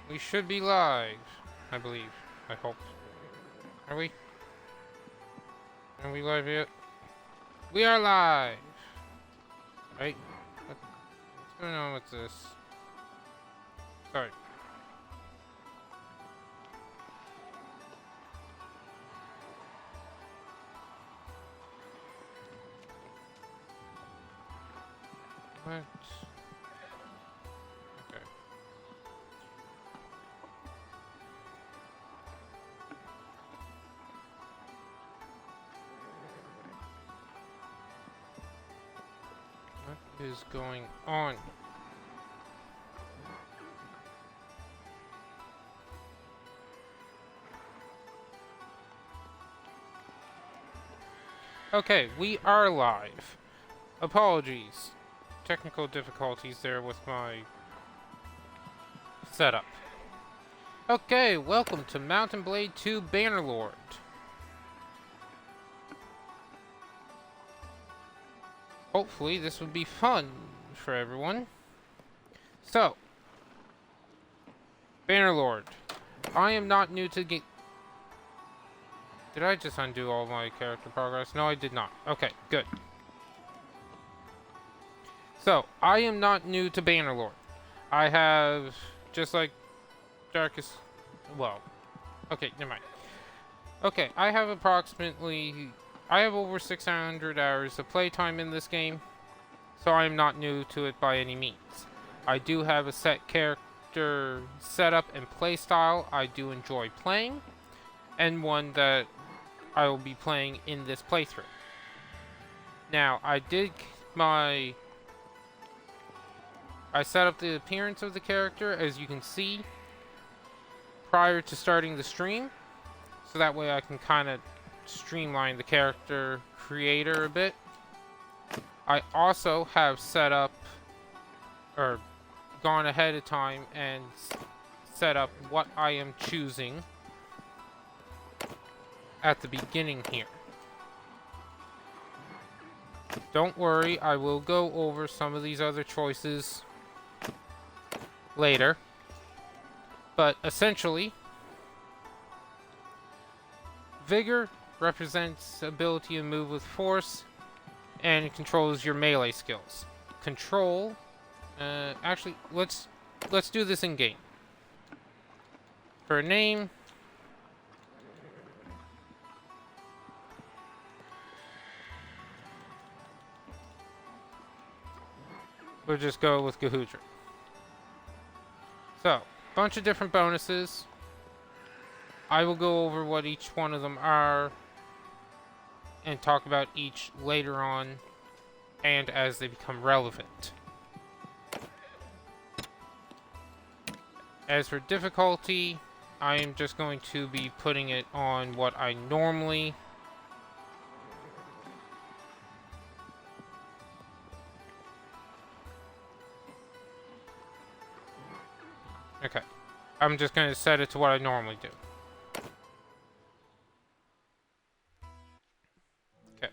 We should be live, I believe. I hope. Are we? Are we live yet? We are live! Right? What's going on with this? Sorry. What? Okay. What is going on? Okay, we are live. Apologies. Technical difficulties there with my setup. Okay, welcome to Blade II Bannerlord. Hopefully this would be fun for everyone. So, Bannerlord, I am not new to the game. Did I just undo all my character progress? No, I did not. Okay, good. So, I am not new to Bannerlord. I have, just like Darkest... Well, okay, never mind. Okay, I have over 600 hours of playtime in this game, so I am not new to it by any means. I do have a set character setup and playstyle I do enjoy playing, and one that I will be playing in this playthrough. Now, I set up the appearance of the character, as you can see, prior to starting the stream, so that way I can kind of streamline the character creator a bit. I also have set up, or gone ahead of time and set up what I am choosing at the beginning here. Don't worry, I will go over some of these other choices later. But essentially, Vigor represents ability to move with force and controls your melee skills. Control, actually, let's do this in game. For a name, we'll just go with Gahudra. So, bunch of different bonuses. I will go over what each one of them are and talk about each later on and as they become relevant. As for difficulty, I am just going to be putting it on what I normally okay. I'm just going to set it to what I normally do. Okay.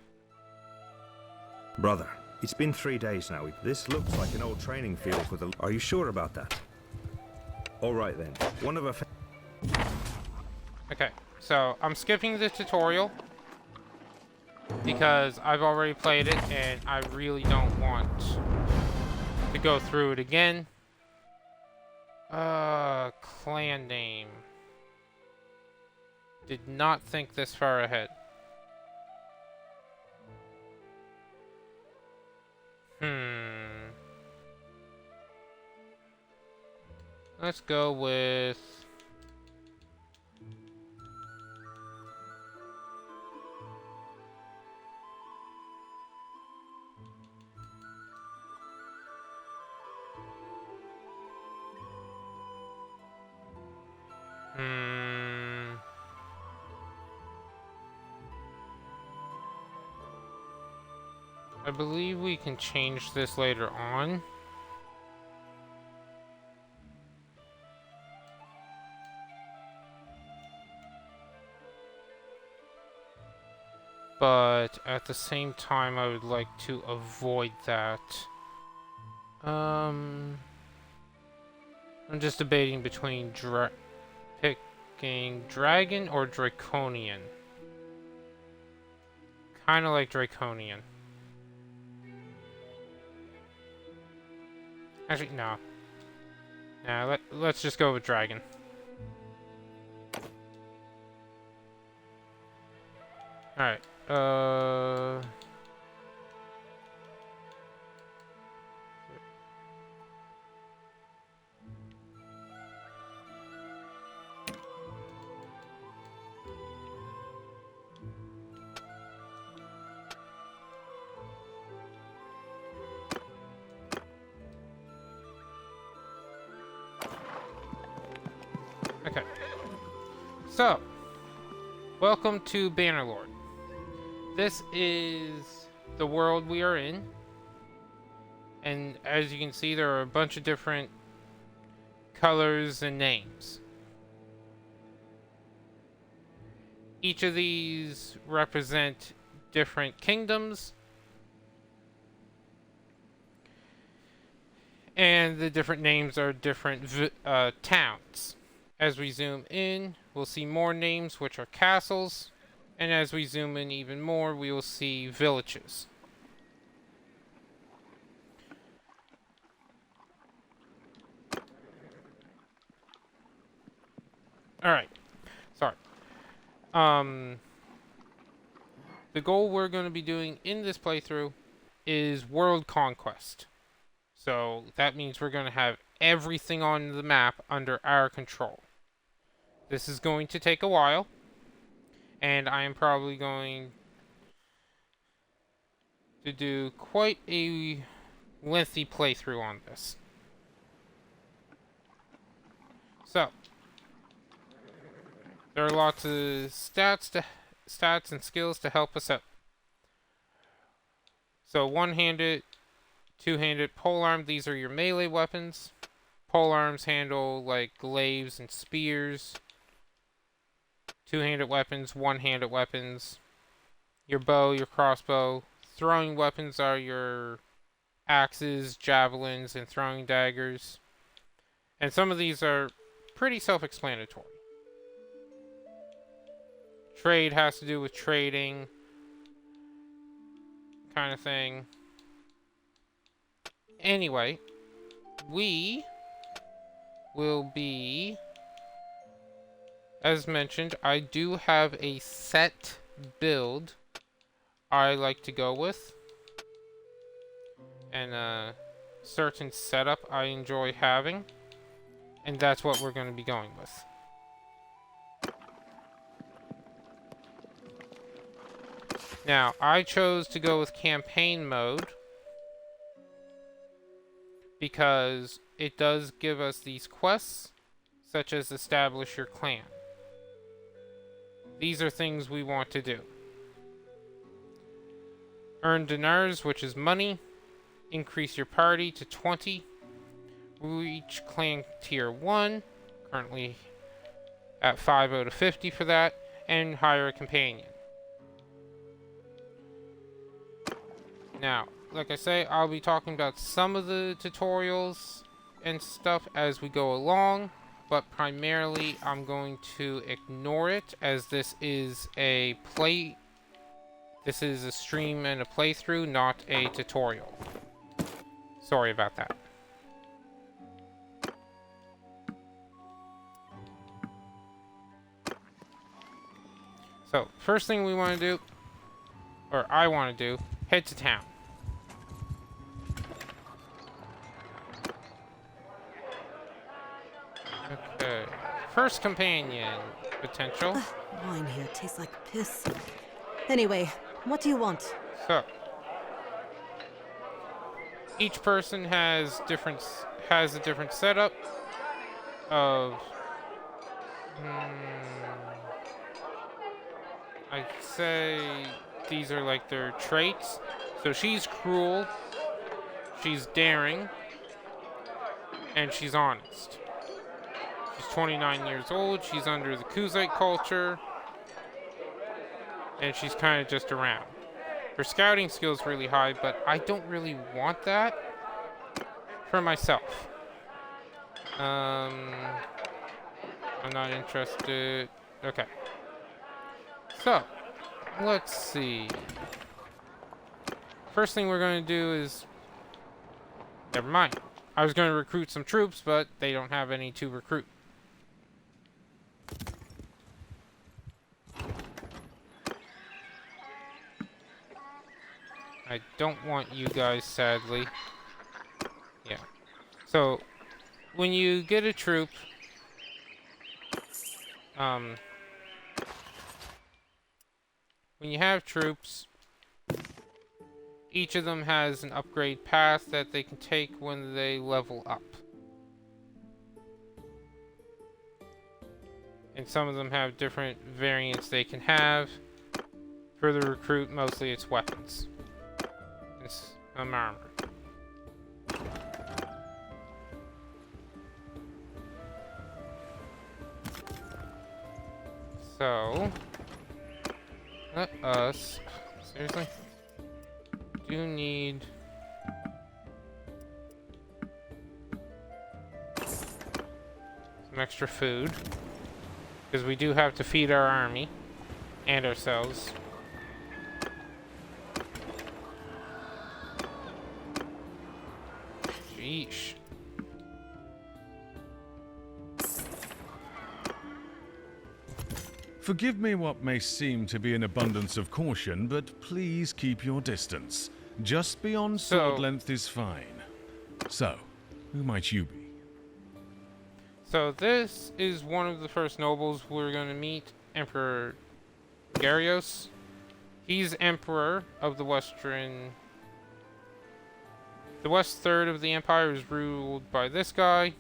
Brother, it's been 3 days now. This looks like an old training field for the... Are you sure about that? Alright then. One of our... Okay, so I'm skipping the tutorial because I've already played it and I really don't want to go through it again. Clan name. Did not think this far ahead. Let's go with... I believe we can change this later on. But at the same time, I would like to avoid that. I'm just debating between picking dragon or draconian. Kind of like draconian. Actually, no. Nah, let's just go with dragon. Alright, okay. So, welcome to Bannerlord. This is the world we are in. And as you can see, there are a bunch of different colors and names. Each of these represent different kingdoms. And the different names are different towns. As we zoom in, we'll see more names, which are castles. And as we zoom in even more, we will see villages. Alright. Sorry. The goal we're going to be doing in this playthrough is world conquest. So that means we're going to have everything on the map under our control. This is going to take a while. And I am probably going to do quite a lengthy playthrough on this. So, there are lots of stats and skills to help us out. So, one-handed, two-handed, polearm, these are your melee weapons. Polearms handle like glaives and spears. Two-handed weapons, one-handed weapons, your bow, your crossbow. Throwing weapons are your axes, javelins, and throwing daggers. And some of these are pretty self-explanatory. Trade has to do with trading, kind of thing. Anyway, we will be... As mentioned, I do have a set build I like to go with. And a certain setup I enjoy having. And that's what we're going to be going with. Now, I chose to go with campaign mode because it does give us these quests, such as establish your clan. These are things we want to do. Earn dinars, which is money. Increase your party to 20. Reach clan tier 1. Currently at 5 out of 50 for that. And hire a companion. Now, like I say, I'll be talking about some of the tutorials and stuff as we go along. But primarily, I'm going to ignore it as this is a stream and a playthrough, not a tutorial. Sorry about that. So, first thing we want to do, or I want to do, head to town. Okay. First companion potential. Wine here tastes like piss. Anyway, what do you want? So, each person has a different setup of I'd say these are like their traits. So she's cruel, she's daring, and she's honest. She's 29 years old, she's under the Kuzite culture, and she's kind of just around. Her scouting skill's really high, but I don't really want that for myself. I'm not interested. Okay. So, let's see. First thing we're going to do is... Never mind. I was going to recruit some troops, but they don't have any to recruit. I don't want you guys, sadly. Yeah. So, when you get a troop, when you have troops, each of them has an upgrade path that they can take when they level up. And some of them have different variants they can have. For the recruit, mostly it's weapons. It's armor. So, let us... Seriously? Do need... some extra food. Because we do have to feed our army. And ourselves. Sheesh. Forgive me what may seem to be an abundance of caution, but please keep your distance. Just beyond sword length is fine. So, who might you be? So this is one of the first nobles we're going to meet, Emperor Garios. He's Emperor of the Western... The West Third of the Empire is ruled by this guy.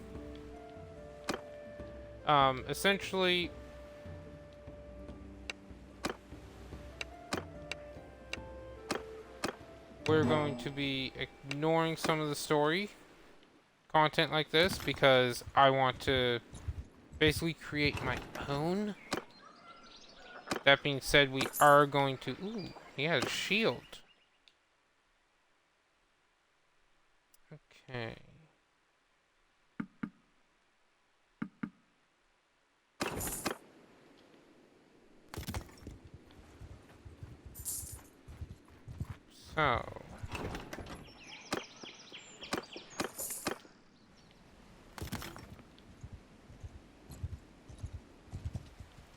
Essentially... We're going to be ignoring some of the story content like this because I want to basically create my own. That being said, we are going to... Ooh, he has a shield. Okay. So...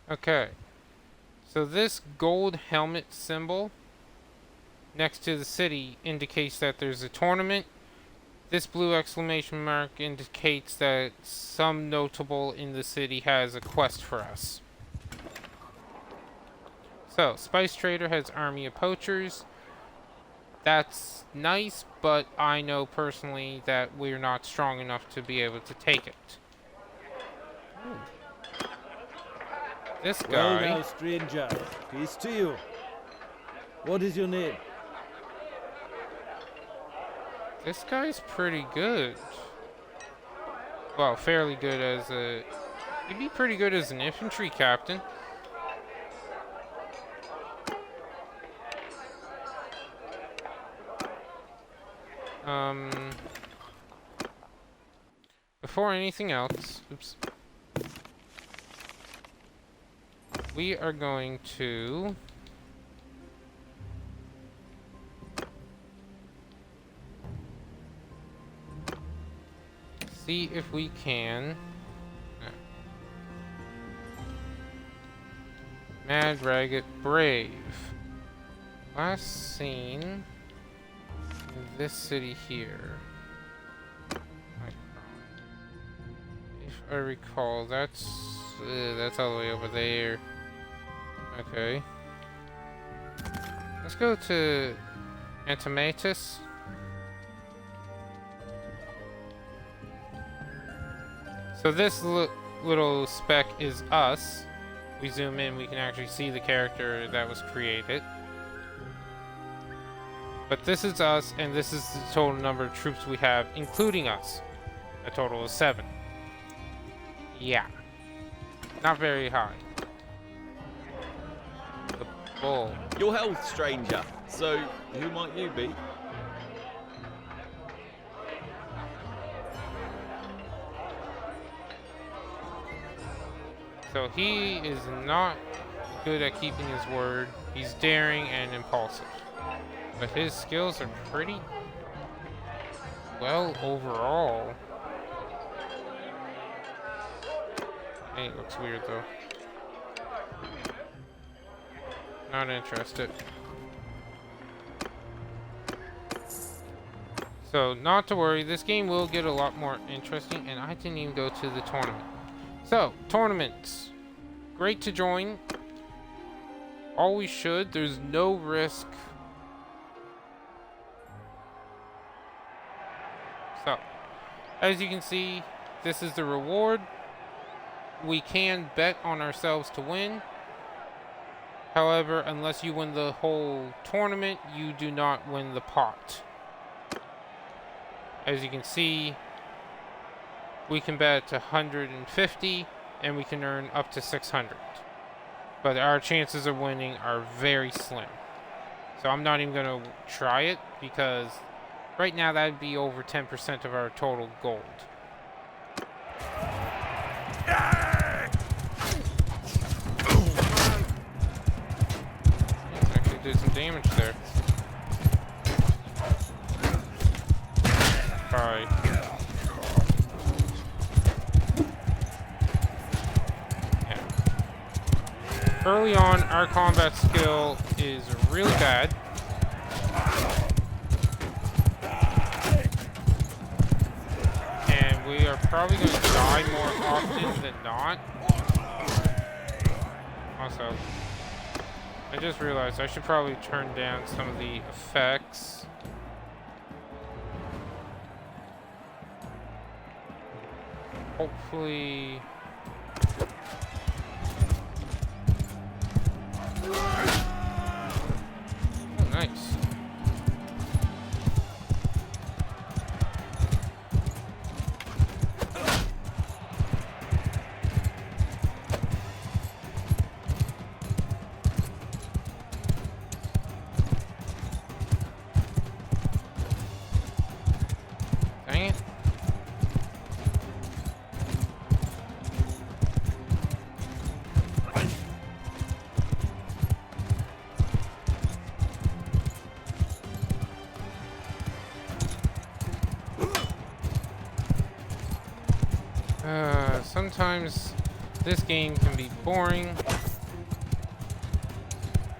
Okay. So this gold helmet symbol next to the city indicates that there's a tournament. This blue exclamation mark indicates that some notable in the city has a quest for us. So, Spice Trader has army of poachers. That's nice, but I know personally that we're not strong enough to be able to take it. Ooh. This guy... Well now, stranger. Peace to you. What is your name? This guy's pretty good. Well, fairly good as a... He'd be pretty good as an infantry captain. Before anything else... Oops. We are going to... see if we can... Mad, Ragged, Brave. Last seen... in this city here. If I recall, that's all the way over there. Okay. Let's go to Antematus. So this little speck is us. We zoom in, we can actually see the character that was created. But this is us, and this is the total number of troops we have, including us. A total of 7. Yeah. Not very high. The bull. Your health, stranger. So, who might you be? So he is not good at keeping his word. He's daring and impulsive. But his skills are pretty well overall. It looks weird though. Not interested. So, not to worry, this game will get a lot more interesting, and I didn't even go to the tournament. So, tournaments. Great to join. Always should. There's no risk. So, as you can see, this is the reward. We can bet on ourselves to win. However, unless you win the whole tournament, you do not win the pot. As you can see, we can bet 150 and we can earn up to 600. But our chances of winning are very slim. So I'm not even going to try it because right now that would be over 10% of our total gold. Actually did some damage there. Alright. Yeah. Early on, our combat skill is really bad. And we are probably going to die more often than not. Also, I just realized I should probably turn down some of the effects. Hopefully... Oh, nice. Dang it. Sometimes this game can be boring.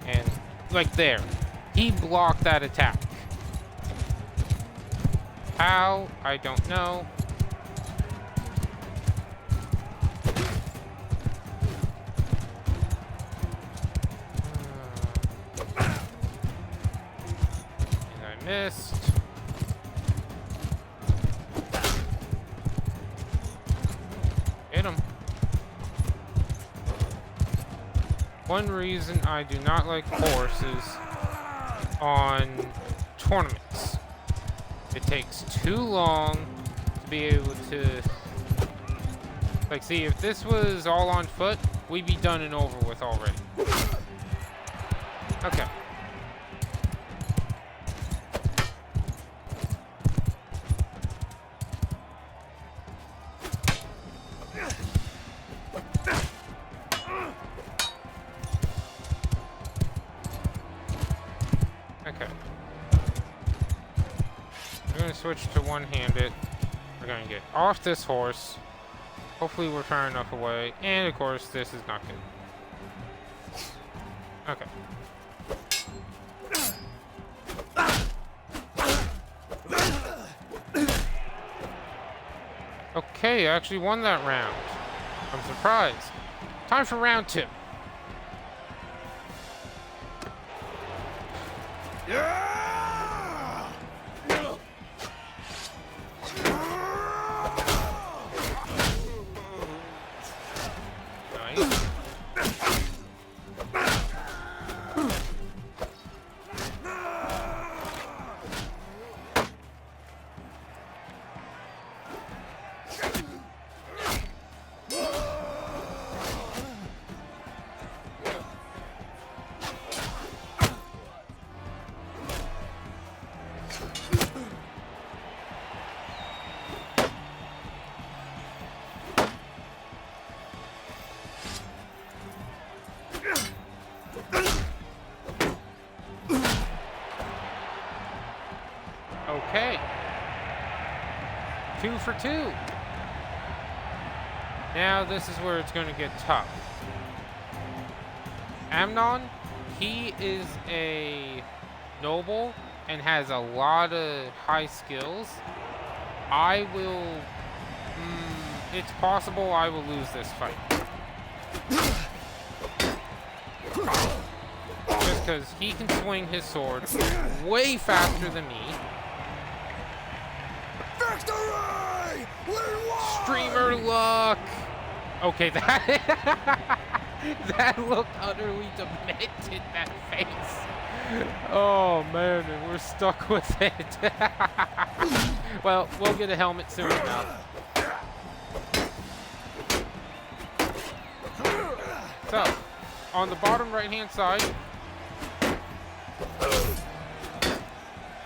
And, like there, he blocked that attack. How? I don't know. And I missed. Hit him. One reason I do not like horses on tournaments. It takes too long to be able to... Like, see, if this was all on foot, we'd be done and over with already. Okay. Okay. We're going to switch to one-handed. We're going to get off this horse. Hopefully we're far enough away. And of course, this is not good. Okay. Okay, I actually won that round. I'm surprised. Time for round 2. Okay. 2 for 2. Now this is where it's going to get tough. Amnon, he is a noble and has a lot of high skills. I will... it's possible I will lose this fight. Just because he can swing his sword way faster than me. Victory! We won! Streamer luck! Okay, that... that looked utterly demented, that face. Oh man, and we're stuck with it. Well, we'll get a helmet soon enough. So, on the bottom right hand side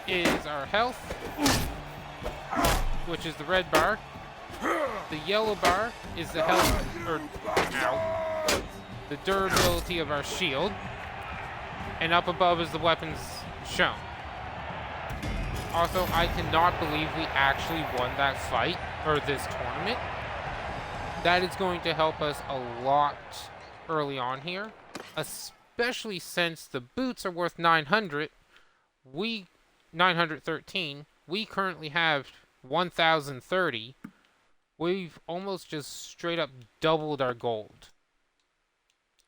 is our health, which is the red bar. The yellow bar is the health, or, ow, the durability of our shield. And up above is the weapons shown. Also, I cannot believe we actually won that fight, or this tournament. That is going to help us a lot early on here, especially since the boots are worth 913. We currently have 1,030. We've almost just straight up doubled our gold.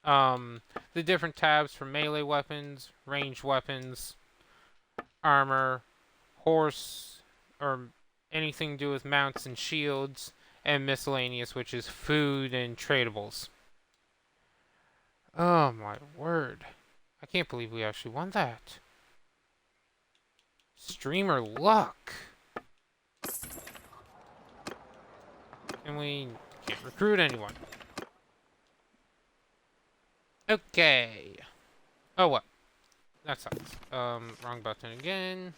The different tabs for melee weapons, ranged weapons, armor, horse, or anything to do with mounts and shields, and miscellaneous, which is food and tradables. Oh my word. I can't believe we actually won that. Streamer luck. And we can't recruit anyone. Okay. Oh, what? That sucks. Wrong button again.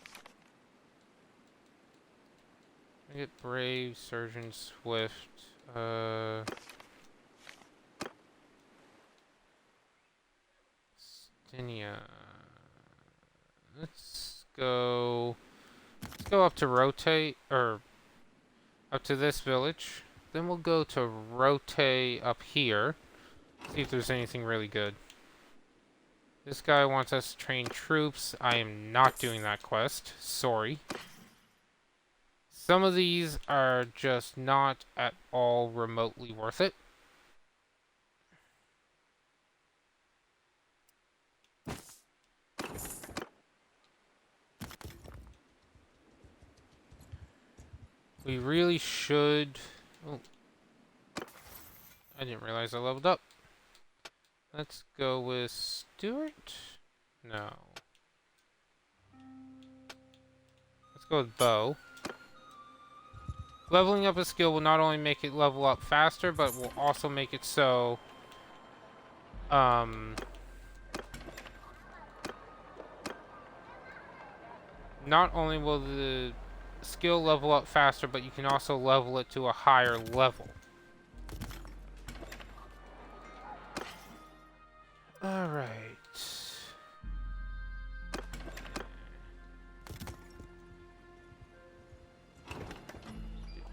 I get Brave, Surgeon, Swift. Stinia. Let's go up to rotate, or up to this village. Then we'll go to rotate up here. See if there's anything really good. This guy wants us to train troops. I am not doing that quest. Sorry. Some of these are just not at all remotely worth it. We really should... Oh. I didn't realize I leveled up. Let's go with Stuart? No. Let's go with Bow. Leveling up a skill will not only make it level up faster, but will also make it so... not only will the skill level up faster, but you can also level it to a higher level. Alright.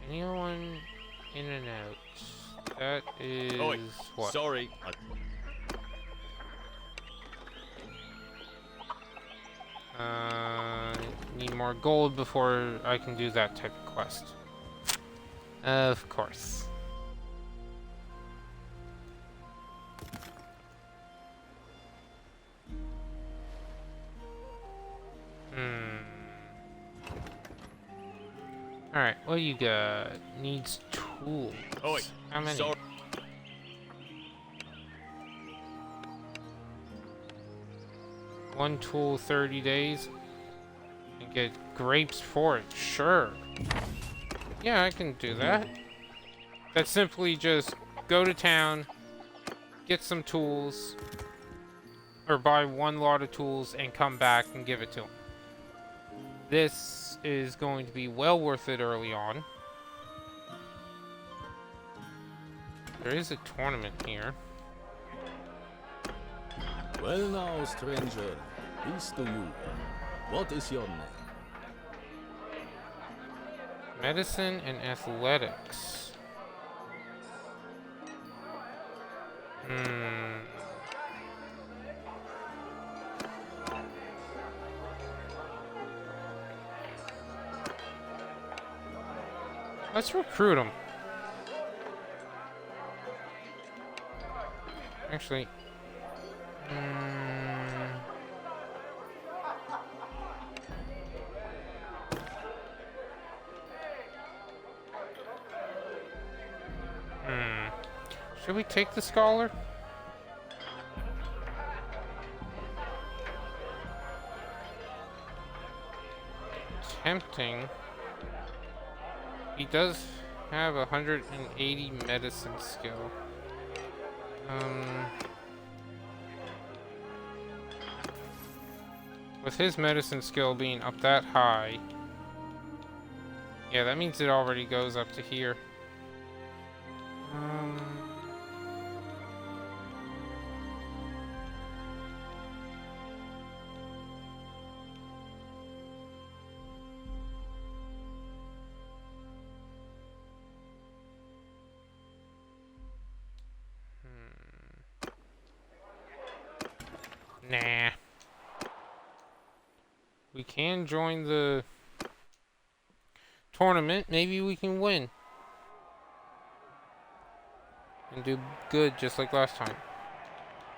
Anyone in and out? That is... Oi, what? sorry. Need more gold before I can do that type of quest. Of course. Alright, what you got? Needs tools. Oi, how many? sorry. One tool, 30 days. And get grapes for it. Sure. Yeah, I can do that. That's simply just go to town, get some tools, or buy one lot of tools and come back and give it to them. This is going to be well worth it early on. There is a tournament here. Well now, stranger, peace to you. What is your name? Medicine and athletics. Let's recruit him. Actually, should we take the scholar? Tempting. He does have 180 medicine skill. With his medicine skill being up that high, yeah, that means it already goes up to here. Nah. We can join the tournament. Maybe we can win. And do good just like last time.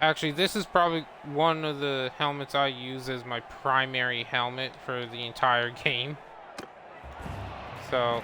Actually, this is probably one of the helmets I use as my primary helmet for the entire game. So...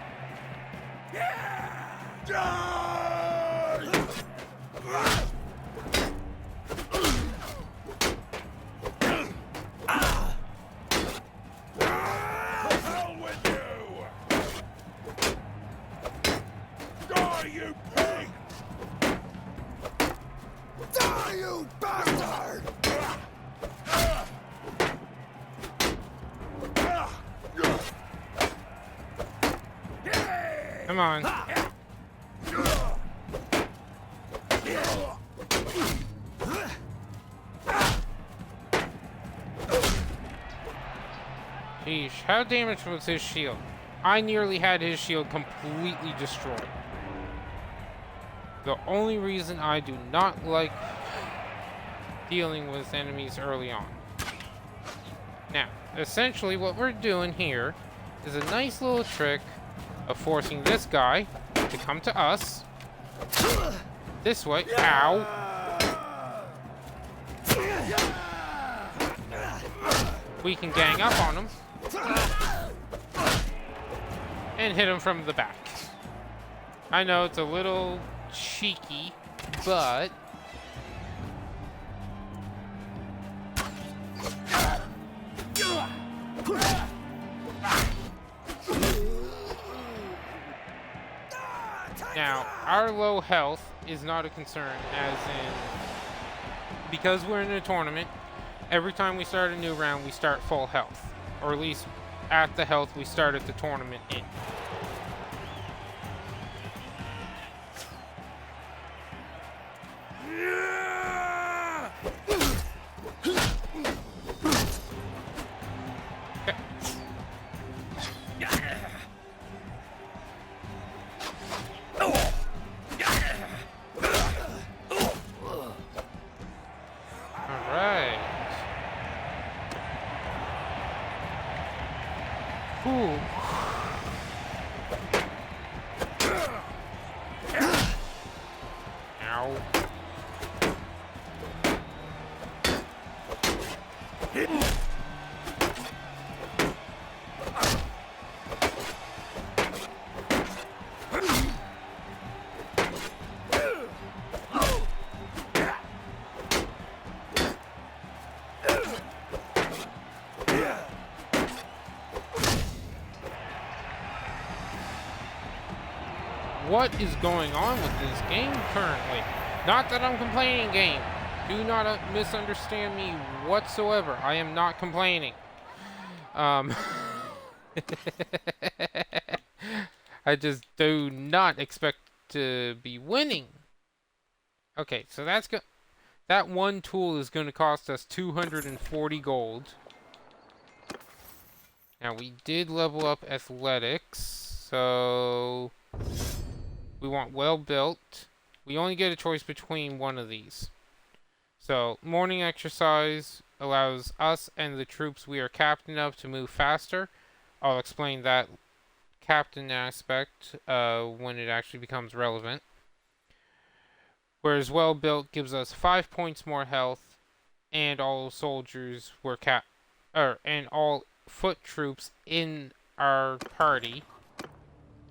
Come on. Sheesh, how damaged was his shield? I nearly had his shield completely destroyed. The only reason I do not like dealing with enemies early on. Now, essentially what we're doing here is a nice little trick of forcing this guy to come to us. This way. Ow. We can gang up on him. And hit him from the back. I know it's a little cheeky, but... Now, our low health is not a concern, as in... Because we're in a tournament, every time we start a new round, we start full health. Or at least at the health we started the tournament in. What is going on with this game currently? Not that I'm complaining, game. Do not misunderstand me whatsoever. I am not complaining. I just do not expect to be winning. Okay, so that's good. That one tool is going to cost us 240 gold. Now, we did level up athletics. So we want well built. We only get a choice between one of these. So morning exercise allows us and the troops we are captain of to move faster. I'll explain that captain aspect when it actually becomes relevant. Whereas well built gives us 5 points more health, and all soldiers were and all foot troops in our party,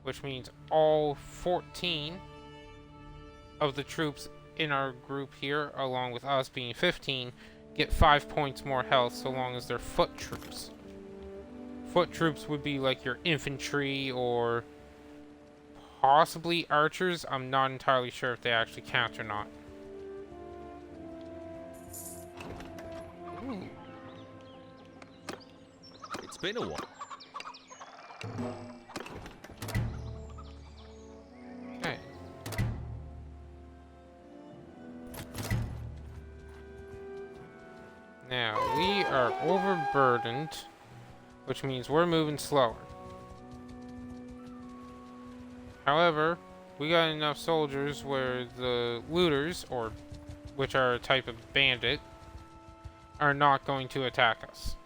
which means all 14 of the troops in our group here, along with us being 15, get 5 points more health so long as they're foot troops. Foot troops would be like your infantry or possibly archers. I'm not entirely sure if they actually count or not. Ooh. It's been a while. Okay. Now, we are overburdened, which means we're moving slower. However, we got enough soldiers where the looters, or which are a type of bandit, are not going to attack us.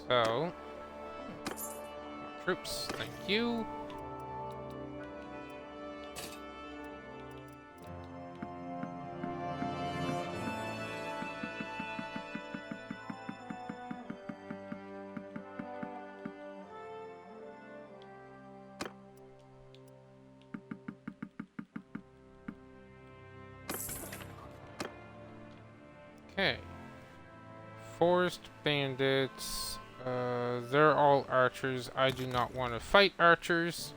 So, troops, thank you. Okay. Forest bandits. They're all archers. I do not want to fight archers.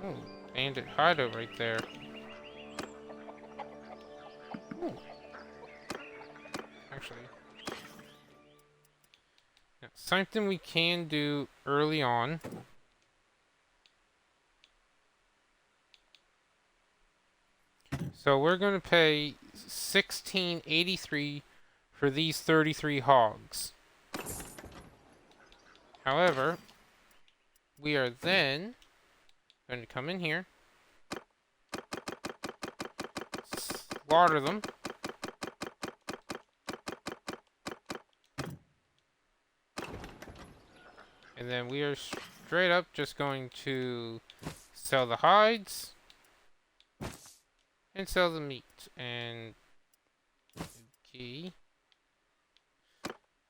Oh, bandit hideout right there. Ooh. Actually. Yeah, something we can do early on. So we're going to pay $16.83 for these 33 hogs. However, we are then going to come in here, slaughter them, and then we are straight up just going to sell the hides and sell the meat. And okay,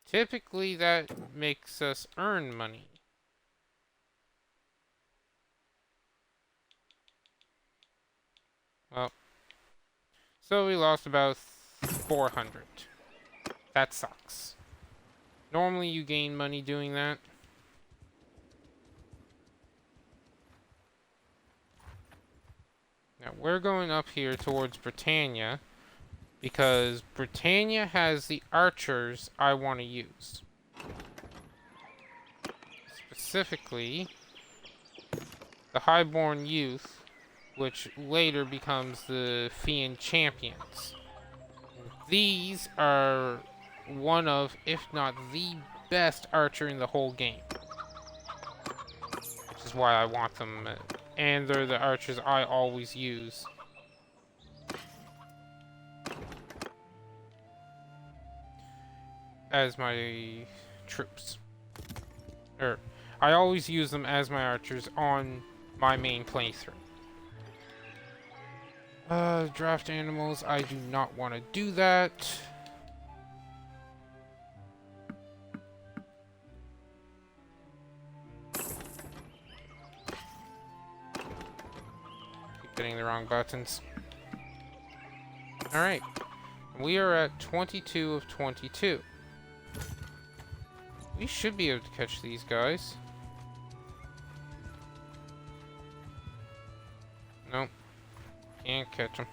typically that makes us earn money. Well, so we lost about 400. That sucks. Normally you gain money doing that. Now we're going up here towards Britannia because Britannia has the archers I want to use. Specifically, the Highborn Youth, which later becomes the Fian Champions. These are one of, if not the best archer in the whole game. Which is why I want them. And they're the archers I always use. As my troops. I always use them as my archers on my main playthrough. Draft animals, I do not want to do that. Hitting the wrong buttons. Alright. We are at 22 of 22. We should be able to catch these guys. Nope. Can't catch them.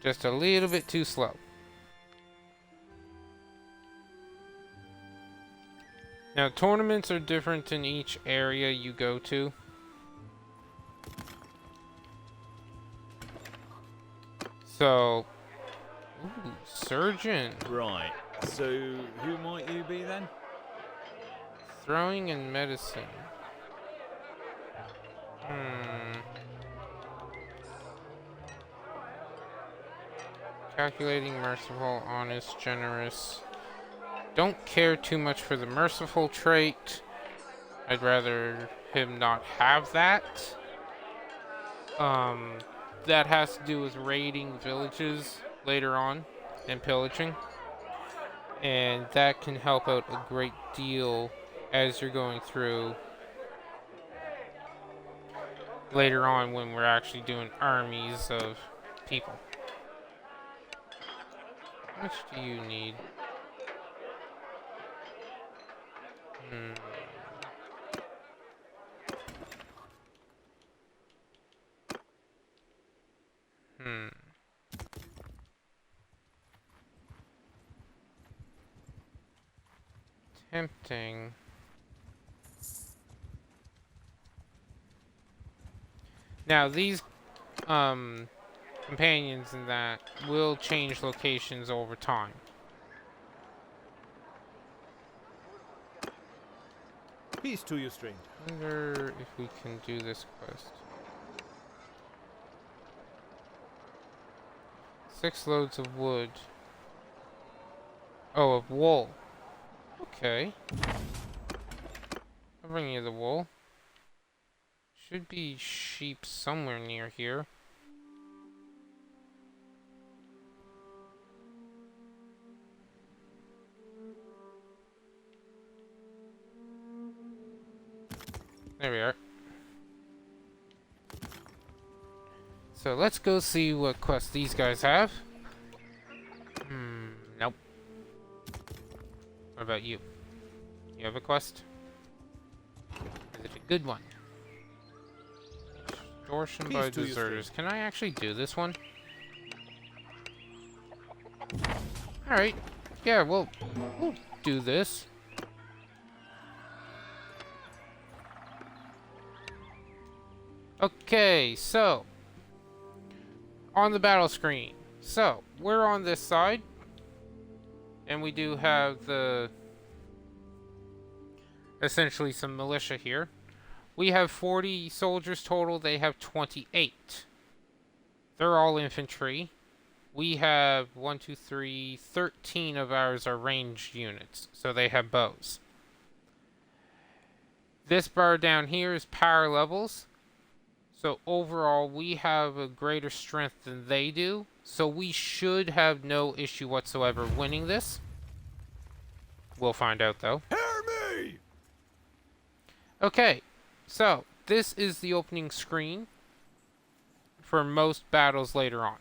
Just a little bit too slow. Now, tournaments are different in each area you go to. So, ooh, surgeon. Right. So, who might you be then? Throwing and medicine. Hmm. Calculating, merciful, honest, generous. Don't care too much for the merciful trait. I'd rather him not have that. That has to do with raiding villages later on and pillaging. And that can help out a great deal as you're going through later on when we're actually doing armies of people. How much do you need? Hmm. Tempting. Now these companions and that will change locations over time. Peace to you, stranger. I wonder if we can do this quest. 6 loads of wood. Oh, of wool. Okay. I'll bring you the wool. Should be sheep somewhere near here. There we are. So let's go see what quests these guys have. Nope. What about you? You have a quest? Is it a good one? Extortion by deserters. Can I actually do this one? Alright. Yeah, we'll do this. Okay, so on the battle screen. So, we're on this side. And we do have the essentially some militia here. We have 40 soldiers total, they have 28. They're all infantry. We have 1, 2, 3, 13 of ours are ranged units, so they have bows. This bar down here is power levels. So overall, we have a greater strength than they do. So we should have no issue whatsoever winning this. We'll find out, though. Hear me! Okay, so this is the opening screen for most battles later on.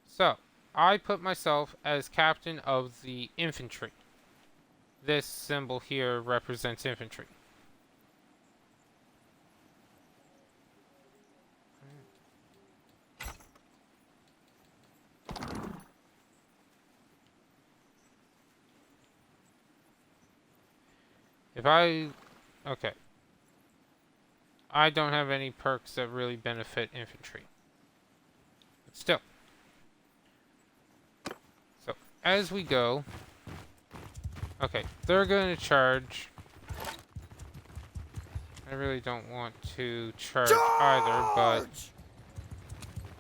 So, I put myself as captain of the infantry. This symbol here represents infantry. Okay. I don't have any perks that really benefit infantry. But still. So, as we go... Okay, they're going to charge. I really don't want to charge either, but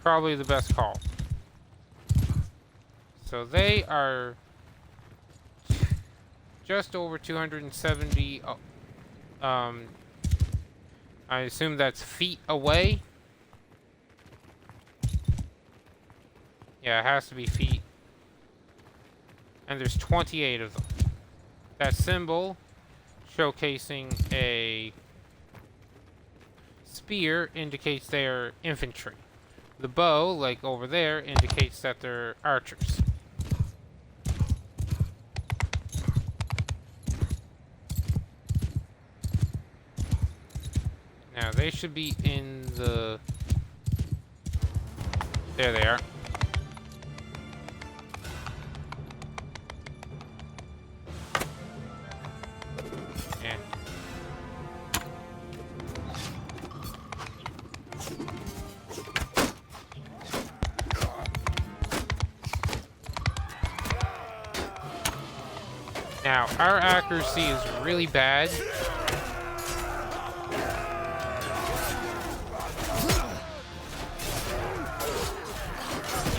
probably the best call. So they are just over 270. I assume that's feet away. Yeah, it has to be feet. And there's 28 of them. That symbol showcasing a spear indicates they're infantry. The bow, like over there, indicates that they're archers. Now they should be in the... There they are. Now, our accuracy is really bad.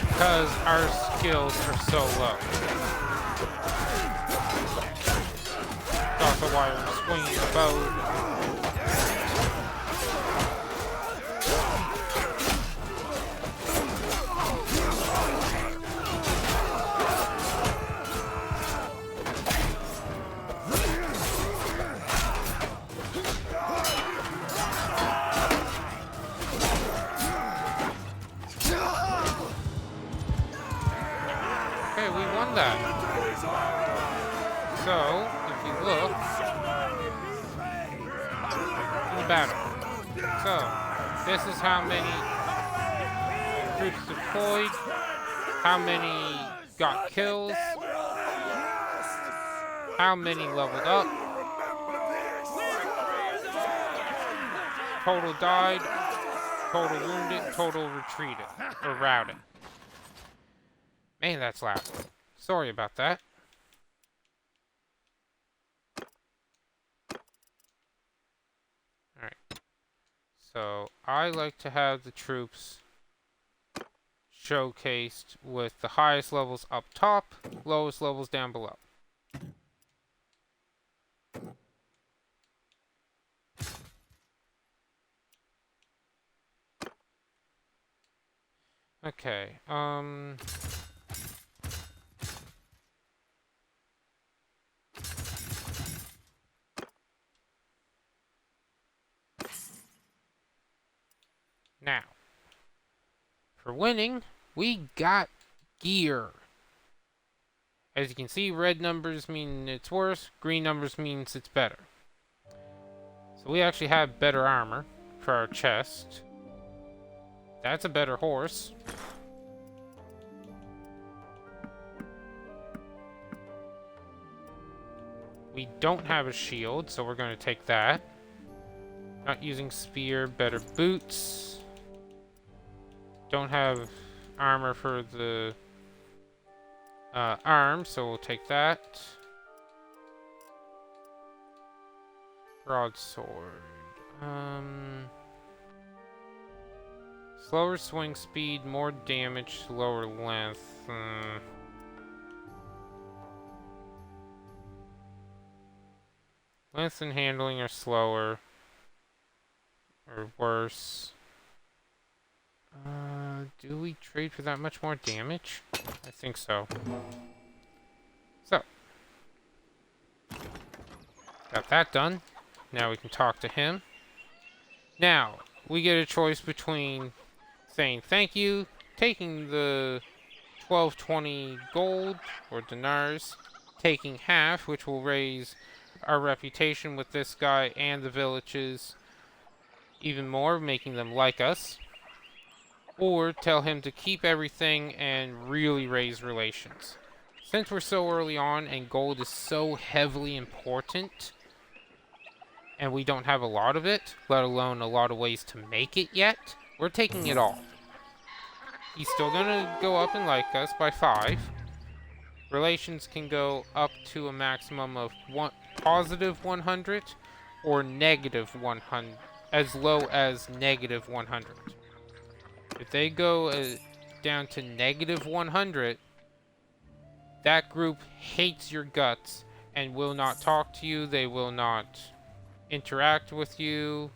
Because our skills are so low. That's also why we're swinging the bow. Okay, we won that. So, if you look in the battle. So, this is how many troops deployed, how many got kills, how many leveled up, total died, total wounded, total retreated, or routed. Man, that's loud. Sorry about that. Alright. So, I like to have the troops showcased with the highest levels up top, lowest levels down below. Okay, now, for winning, we got gear. As you can see, red numbers mean it's worse, green numbers means it's better. So we actually have better armor for our chest. That's a better horse. We don't have a shield, so we're going to take that. Not using spear, better boots. Don't have armor for the arm, so we'll take that. Broadsword. Slower swing speed, more damage, lower length. Length and handling are slower. Or worse. Do we trade for that much more damage? I think so. So. Got that done. Now we can talk to him. Now, we get a choice between saying thank you, taking the 1220 gold, or dinars, taking half, which will raise our reputation with this guy and the villages even more, making them like us. Or tell him to keep everything and really raise relations. Since we're so early on and gold is so heavily important, and we don't have a lot of it, let alone a lot of ways to make it yet, we're taking it all. He's still gonna go up and like us by 5. Relations can go up to a maximum of positive 100 or negative 100, as low as negative 100. If they go down to negative 100, that group hates your guts and will not talk to you. They will not interact with you.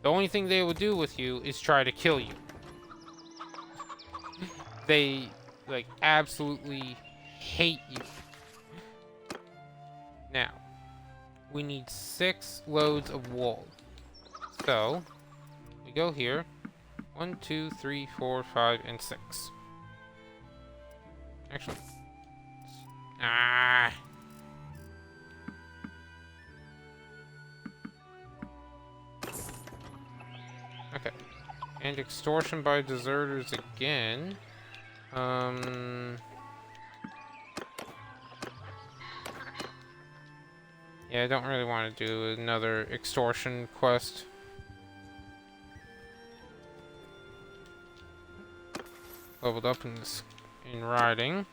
The only thing they will do with you is try to kill you. They, like, absolutely hate you. Now, we need 6 loads of wool. So, we go here. 1, 2, 3, 4, 5, and 6. Actually. Okay. And extortion by deserters again. Yeah, I don't really want to do another extortion quest. Leveled up in riding.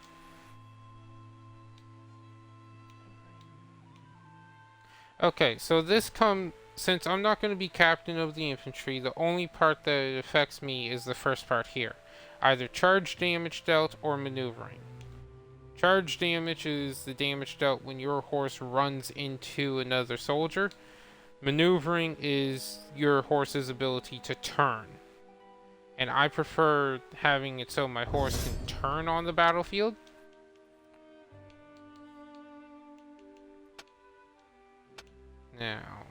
Okay, so since I'm not going to be captain of the infantry, the only part that affects me is the first part here. Either charge damage dealt or maneuvering. Charge damage is the damage dealt when your horse runs into another soldier. Maneuvering is your horse's ability to turn. And I prefer having it so my horse can turn on the battlefield. Now,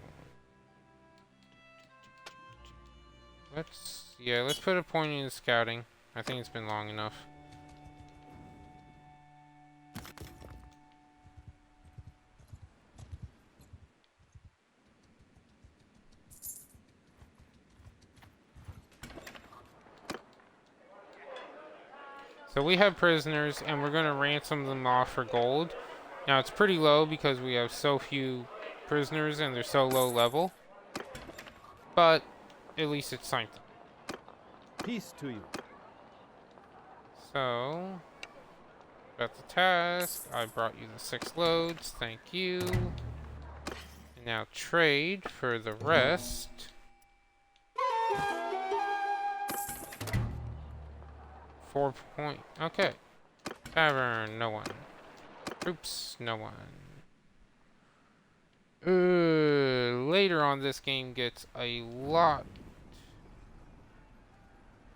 let's put a point in the scouting. I think it's been long enough. So we have prisoners, and we're going to ransom them off for gold. Now, it's pretty low because we have so few prisoners and they're so low level. But at least it's something. Peace to you. So, got the task. I brought you the 6 loads. Thank you. And now trade for the rest. Okay. Tavern, no one. Troops, no one. Later on, this game gets a lot.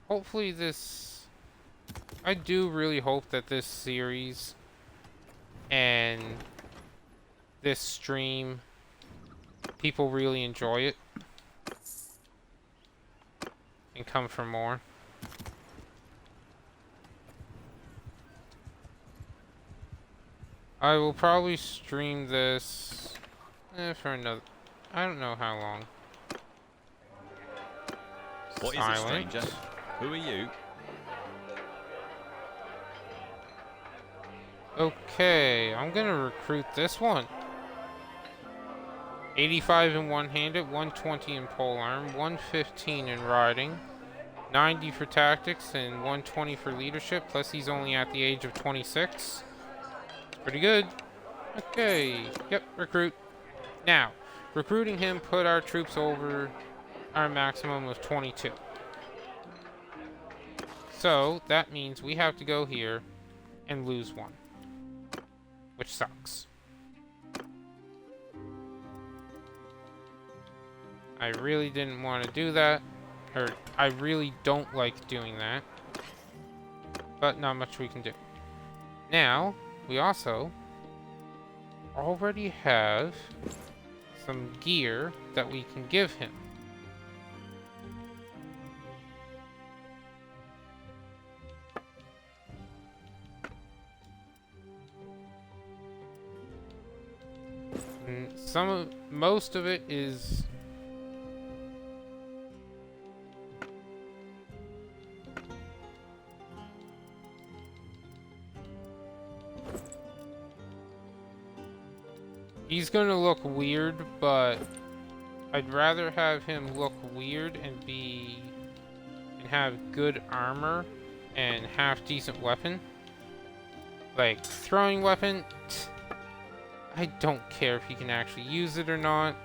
Hopefully I do really hope that this series and this stream, people really enjoy it and come for more. I will probably stream this for another... I don't know how long. What is it, stranger? Who are you? Okay, I'm gonna recruit this one. 85 in one-handed, 120 in polearm, 115 in riding, 90 for tactics, and 120 for leadership, plus he's only at the age of 26. Pretty good. Okay, yep, recruit. Now, recruiting him put our troops over our maximum of 22. So, that means we have to go here and lose one. Which sucks. I really didn't want to do that. Or, I really don't like doing that. But not much we can do. Now, we also already have some gear that we can give him. Most of it is he's gonna look weird, but I'd rather have him look weird and have good armor and half decent weapon. Like throwing weapon, I don't care if he can actually use it or not.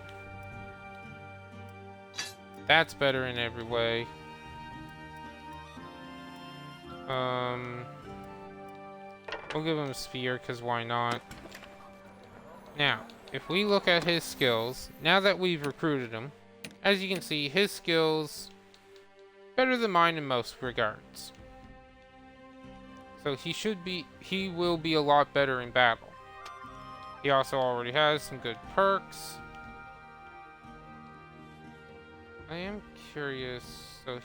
That's better in every way. We'll give him a spear, because why not? Now, if we look at his skills, now that we've recruited him, as you can see, his skills better than mine in most regards. So he will be a lot better in battle. He also already has some good perks. I am curious, so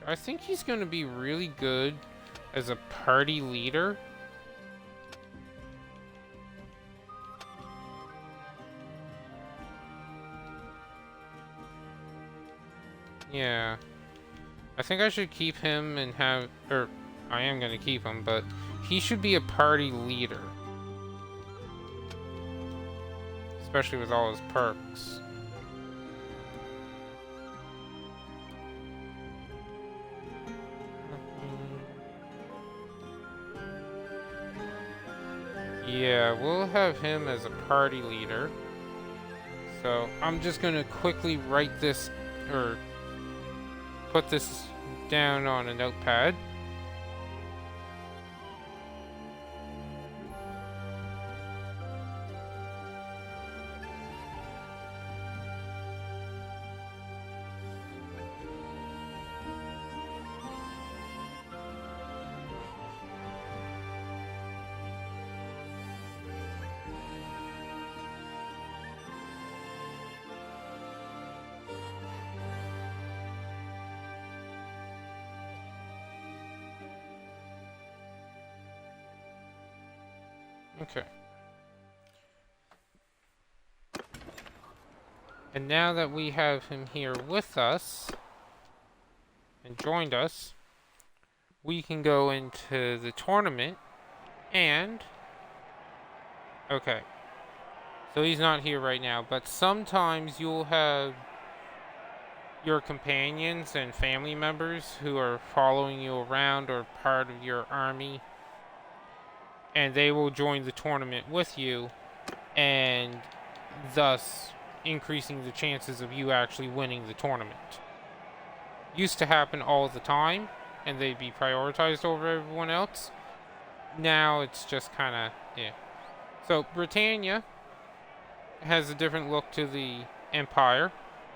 I think he's going to be really good as a party leader. Yeah. I think I should keep him and I am going to keep him, but he should be a party leader. Especially with all his perks. Yeah, we'll have him as a party leader. So I'm just gonna quickly write this, or put this down on a notepad. Okay. And now that we have him here with us and joined us, we can go into the tournament and... Okay. So he's not here right now, but sometimes you'll have your companions and family members who are following you around or part of your army, and they will join the tournament with you, and thus increasing the chances of you actually winning the tournament. Used to happen all the time, and they'd be prioritized over everyone else. Now it's just kind of, yeah. So Britannia has a different look to the Empire.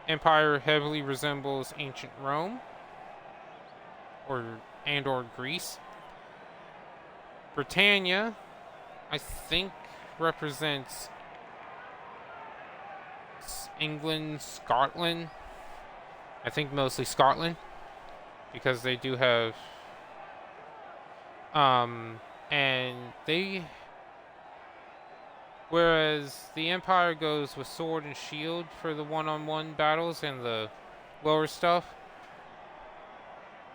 Empire heavily resembles ancient Rome or Greece. Britannia, I think, represents England, Scotland. I think mostly Scotland, because they do have and they, whereas the Empire goes with sword and shield for the one-on-one battles and the lower stuff,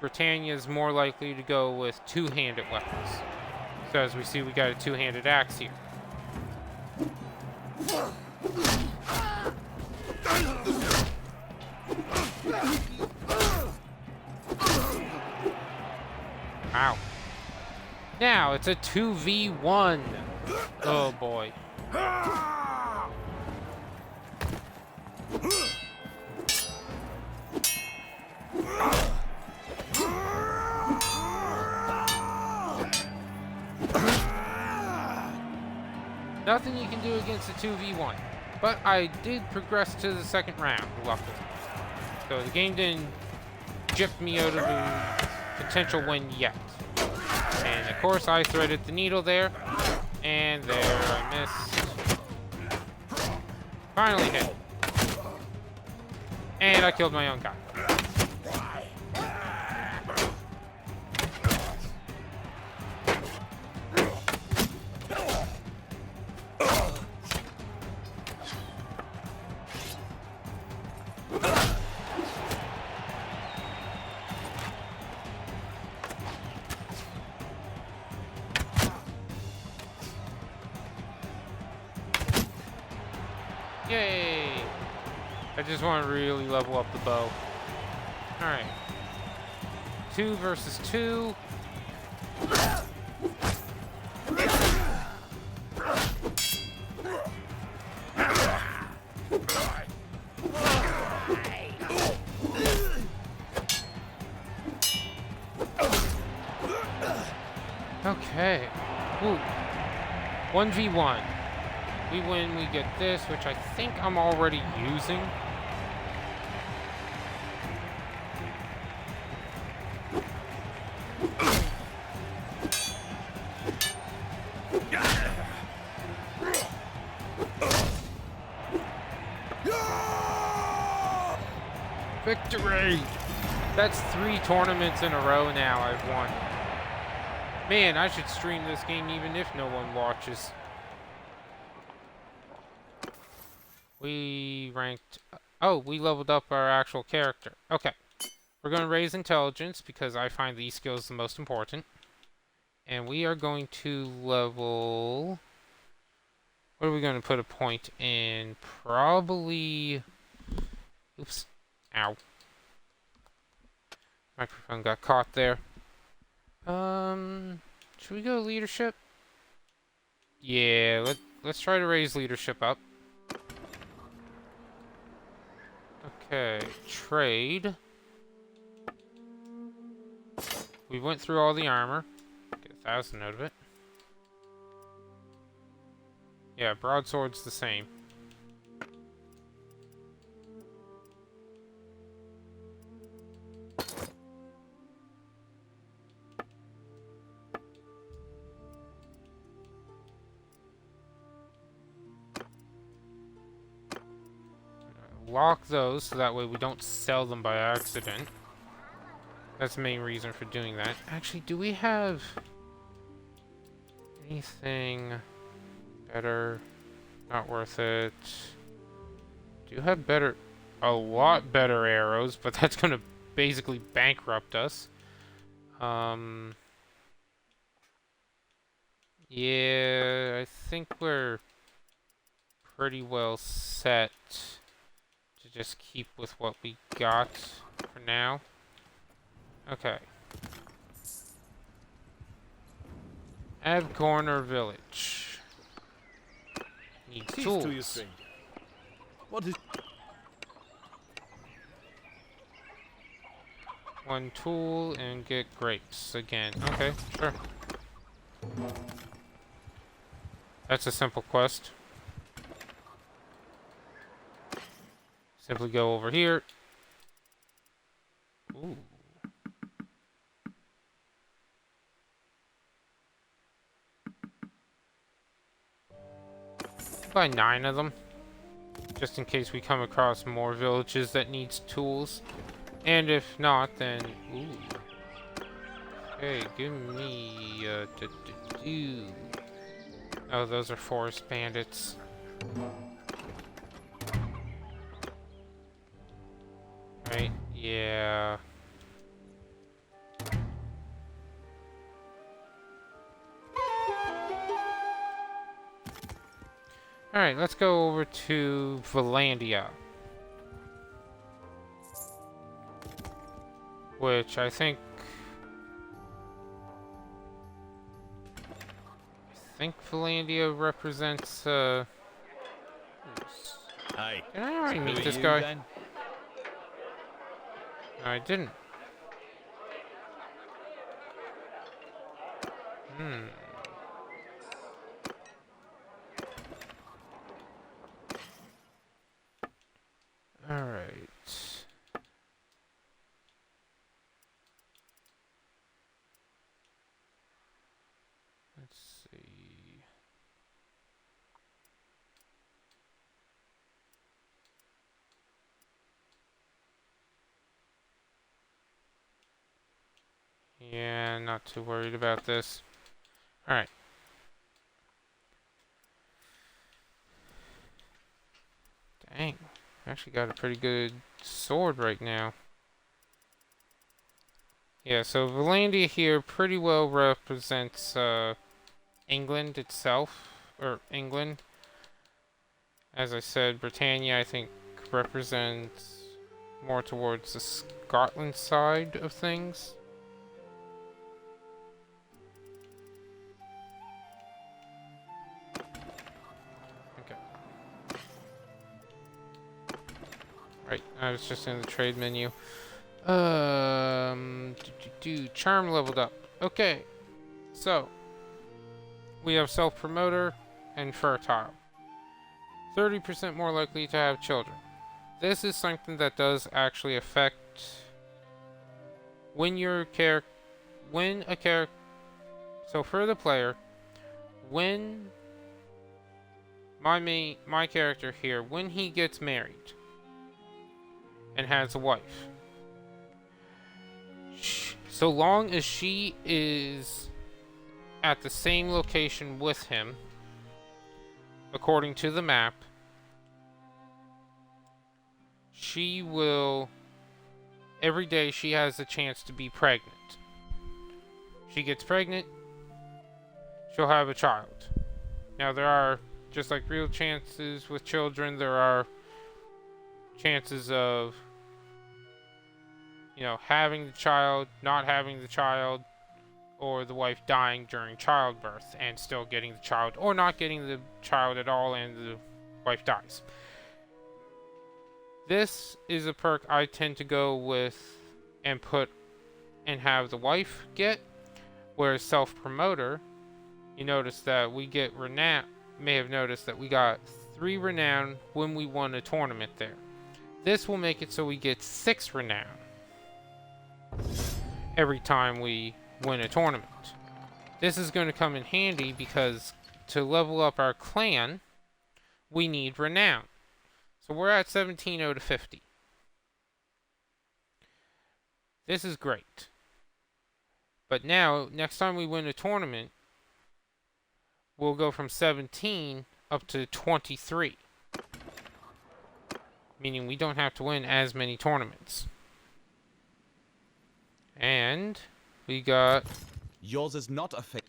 Britannia is more likely to go with two-handed weapons. So as we see, we got a two-handed axe here. Ow. Now it's a 2v1. Oh boy. Nothing you can do against a 2v1. But I did progress to the second round, luckily. So the game didn't jip me out of a potential win yet. And of course I threaded the needle there. And there I missed. Finally hit. And I killed my own guy. Yay! I just want to really level up the bow. Alright. 2 versus 2. Okay. Ooh. 1v1. We win, we get this, which I think I'm already using. Victory! That's 3 tournaments in a row now I've won. Man, I should stream this game even if no one watches. We ranked... Oh, we leveled up our actual character. Okay. We're going to raise intelligence because I find these skills the most important. And we are going to level... What are we going to put a point in? Probably... Oops. Ow. Microphone got caught there. Should we go leadership? Yeah, let's try to raise leadership up. Okay, trade. We went through all the armor. Get 1,000 out of it. Yeah, broadsword's the same. Lock those so that way we don't sell them by accident. That's the main reason for doing that. Actually, do we have anything better? Not worth it. Do you have better, a lot better arrows, but that's gonna basically bankrupt us. Yeah, I think we're pretty well set to just keep with what we got for now. Okay. Corner Village. Needs Peace tools. to you, stranger. What is... One tool and get grapes again. Okay, sure. That's a simple quest. Simply go over here. Ooh. Buy 9 of them. Just in case we come across more villages that needs tools. And if not, then... Ooh. Hey, give me... Oh, those are forest bandits. Right? Yeah. Alright, let's go over to Valandia. Which I think Valandia represents, Hey, Did I already who meet are this you guy? then? No, I didn't. Alright. Let's see. Yeah, not too worried about this. Alright. Dang. Actually got a pretty good sword right now. Yeah, so Valandia here pretty well represents England itself, or England. As I said, Britannia I think represents more towards the Scotland side of things. Okay. Right, I was just in the trade menu. Charm leveled up. Okay, so we have self-promoter and fertile. 30% more likely to have children. This is something that does actually affect when a character. So for the player, when my character here, when he gets married and has a wife, so long as she is at the same location with him, according to the map, she will, every day she has a chance to be pregnant. She gets pregnant, she'll have a child. Now there are, just like real chances with children, there are chances of, you know, having the child, not having the child, or the wife dying during childbirth and still getting the child, or not getting the child at all and the wife dies. This is a perk I tend to go with and put and have the wife get, whereas self-promoter, you notice that we get renown. May have noticed that we got 3 renown when we won a tournament there. This will make it so we get 6 renown every time we win a tournament. This is going to come in handy because to level up our clan, we need renown. So we're at 17 out of 50. This is great. But now, next time we win a tournament, we'll go from 17 up to 23. Meaning we don't have to win as many tournaments. And we got... Yours is not a fake.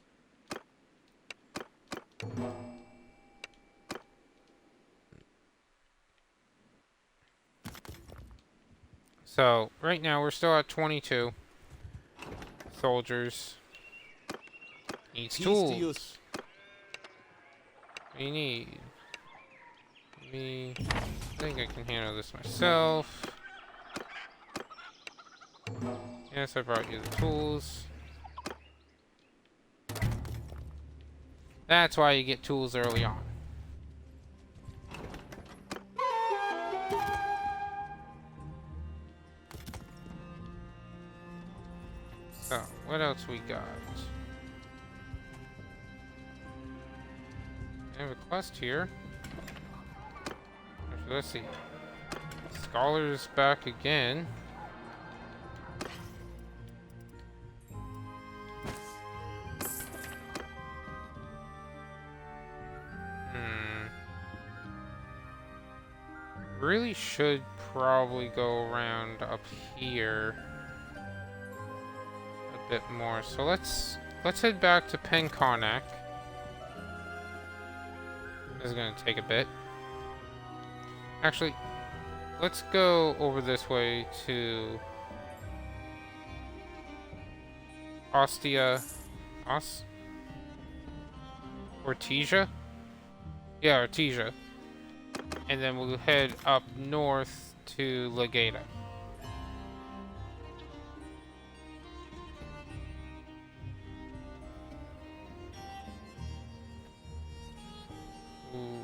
So, right now we're still at 22 soldiers. Needs tools. We need... I think I can handle this myself. Yes, I brought you the tools. That's why you get tools early on. So, what else we got? I have a quest here. Actually, let's see. Scholar's back again. Really should probably go around up here a bit more. So let's head back to Penkarnak. This is gonna take a bit. Actually, let's go over this way to Ortesia? Yeah, Ortesia. And then we'll head up north to Legata. Ooh.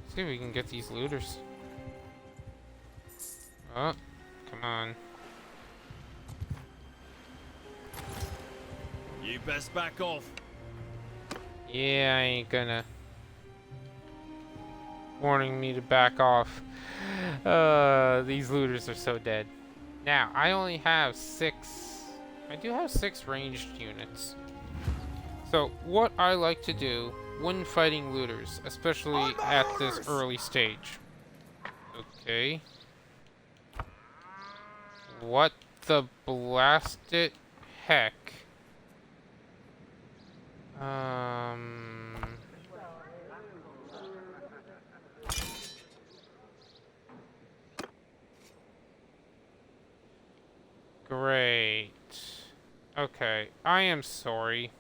See if we can get these looters. Oh, come on. You best back off. Yeah, I ain't gonna. Warning me to back off. These looters are so dead. Now, I only have 6... I do have 6 ranged units. So, what I like to do when fighting looters, especially at this early stage. Okay. What the blasted heck? Great. Okay, I am sorry.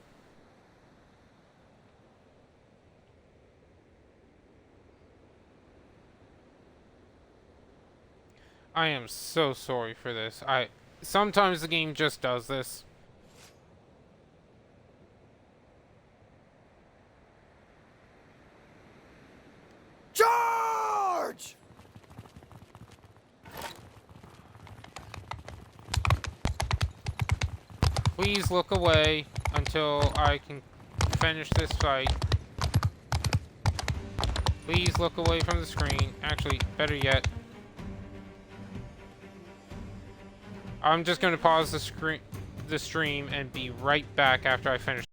I am so sorry for this. Sometimes the game just does this. Charge! Please look away until I can finish this fight. Please look away from the screen. Actually, better yet. I'm just going to pause the stream and be right back after I finish.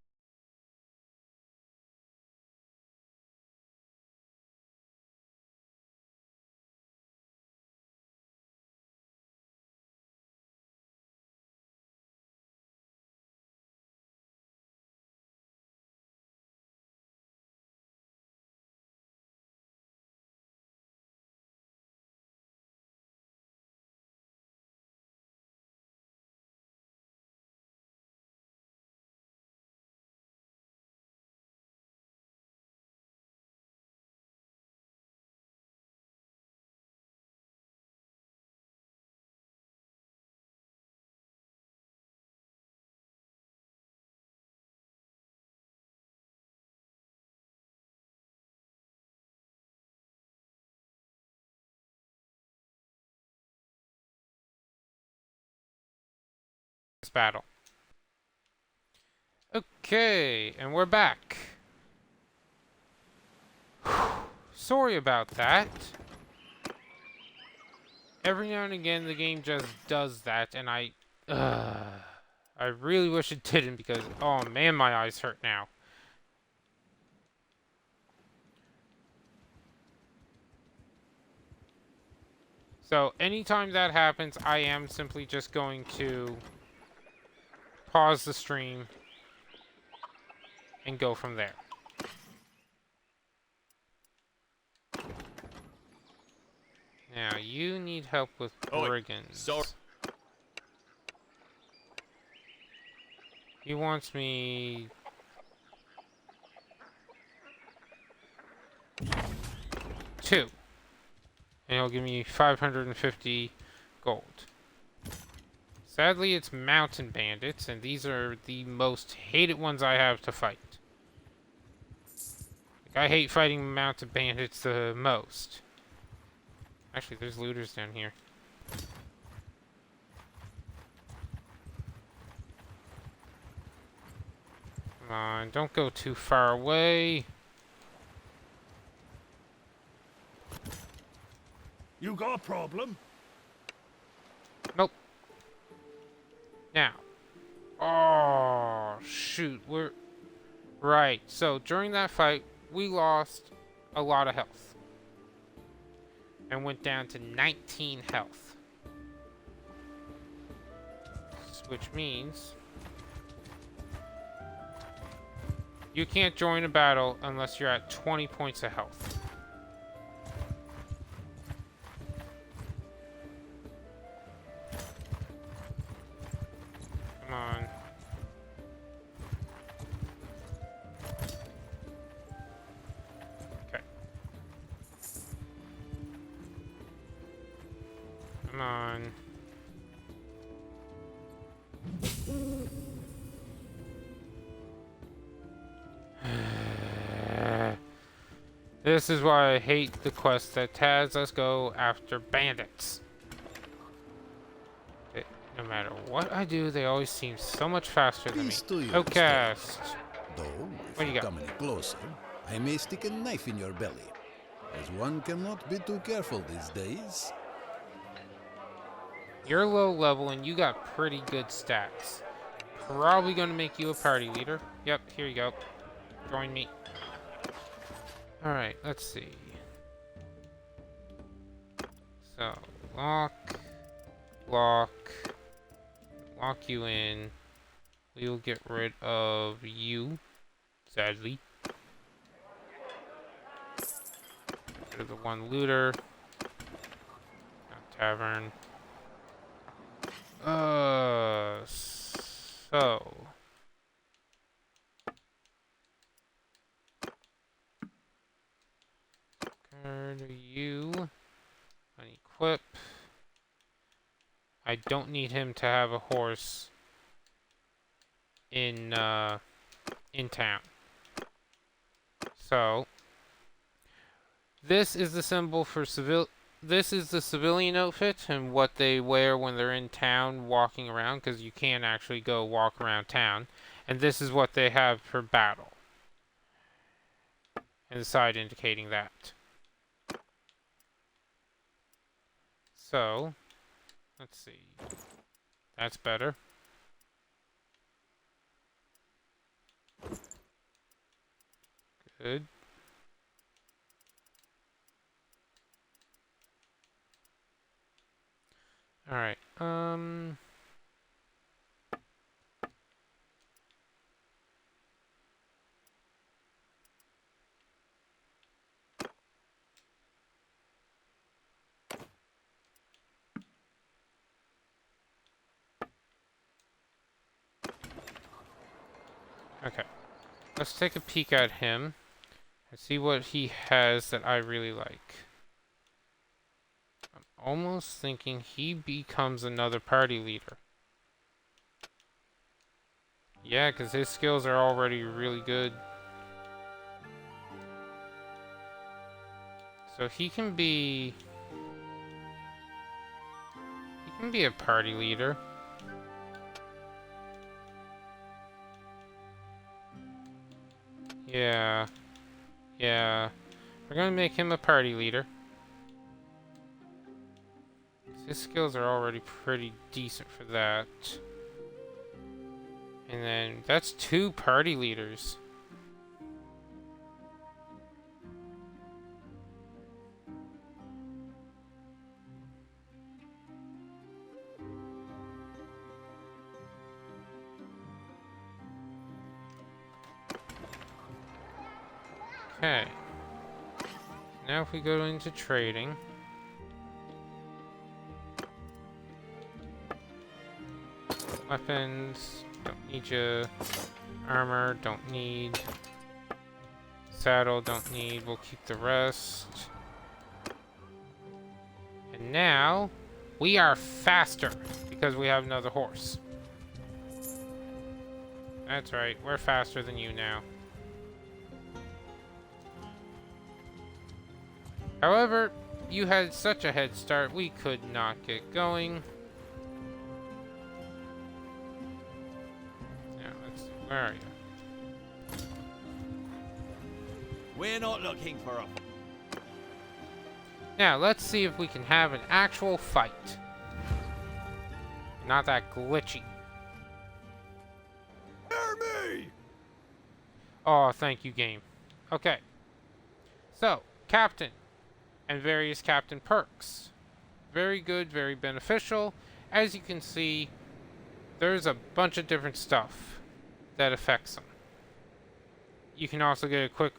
battle. Okay, and we're back. Sorry about that. Every now and again, the game just does that, and I really wish it didn't because, oh man, my eyes hurt now. So, anytime that happens, I am simply just going to pause the stream and go from there. Now, you need help with brigands. Sorry. He wants me... 2. And he'll give me 550 gold. Sadly, it's mountain bandits, and these are the most hated ones I have to fight. Like, I hate fighting mountain bandits the most. Actually, there's looters down here. Come on, don't go too far away. You got a problem? Nope. Now. Oh, shoot. We're... Right. So, during that fight, we lost a lot of health. And went down to 19 health. Which means... you can't join a battle unless you're at 20 points of health. Come on. Okay. Come on. This is why I hate the quest that has us go after bandits. No matter what I do, they always seem so much faster than me. Peace to you, Outcast. Though, if What do you you got? come any closer, I may stick a knife in your belly, as one cannot be too careful these days. You're low level and you got pretty good stats. Probably gonna make you a party leader. Yep, here you go. Join me. Alright, let's see. So, lock you in. We will get rid of you, sadly. Get rid of the one looter. Tavern. So. Turn you. Unequip. I don't need him to have a horse in town. So this is the symbol for this is the civilian outfit and what they wear when they're in town walking around, because you can actually go walk around town. And this is what they have for battle. And the side indicating that. So, let's see. That's better. Good. All right. Okay. Let's take a peek at him and see what he has that I really like. I'm almost thinking he becomes another party leader. Yeah, because his skills are already really good. So he can be a party leader. Yeah. Yeah. We're gonna make him a party leader. His skills are already pretty decent for that. And then that's 2 party leaders. Okay. Now if we go into trading. Weapons, don't need you. Armor, don't need. Saddle, don't need. We'll keep the rest. And now, we are faster because we have another horse. That's right, we're faster than you now. However, you had such a head start, we could not get going. Now, let's see, where are you? We're not looking for a... Now, let's see if we can have an actual fight. Not that glitchy. Hear me! Oh, thank you, game. Okay. So, Captain. And various Captain perks. Very good, very beneficial. As you can see, there's a bunch of different stuff that affects them. You can also get a quick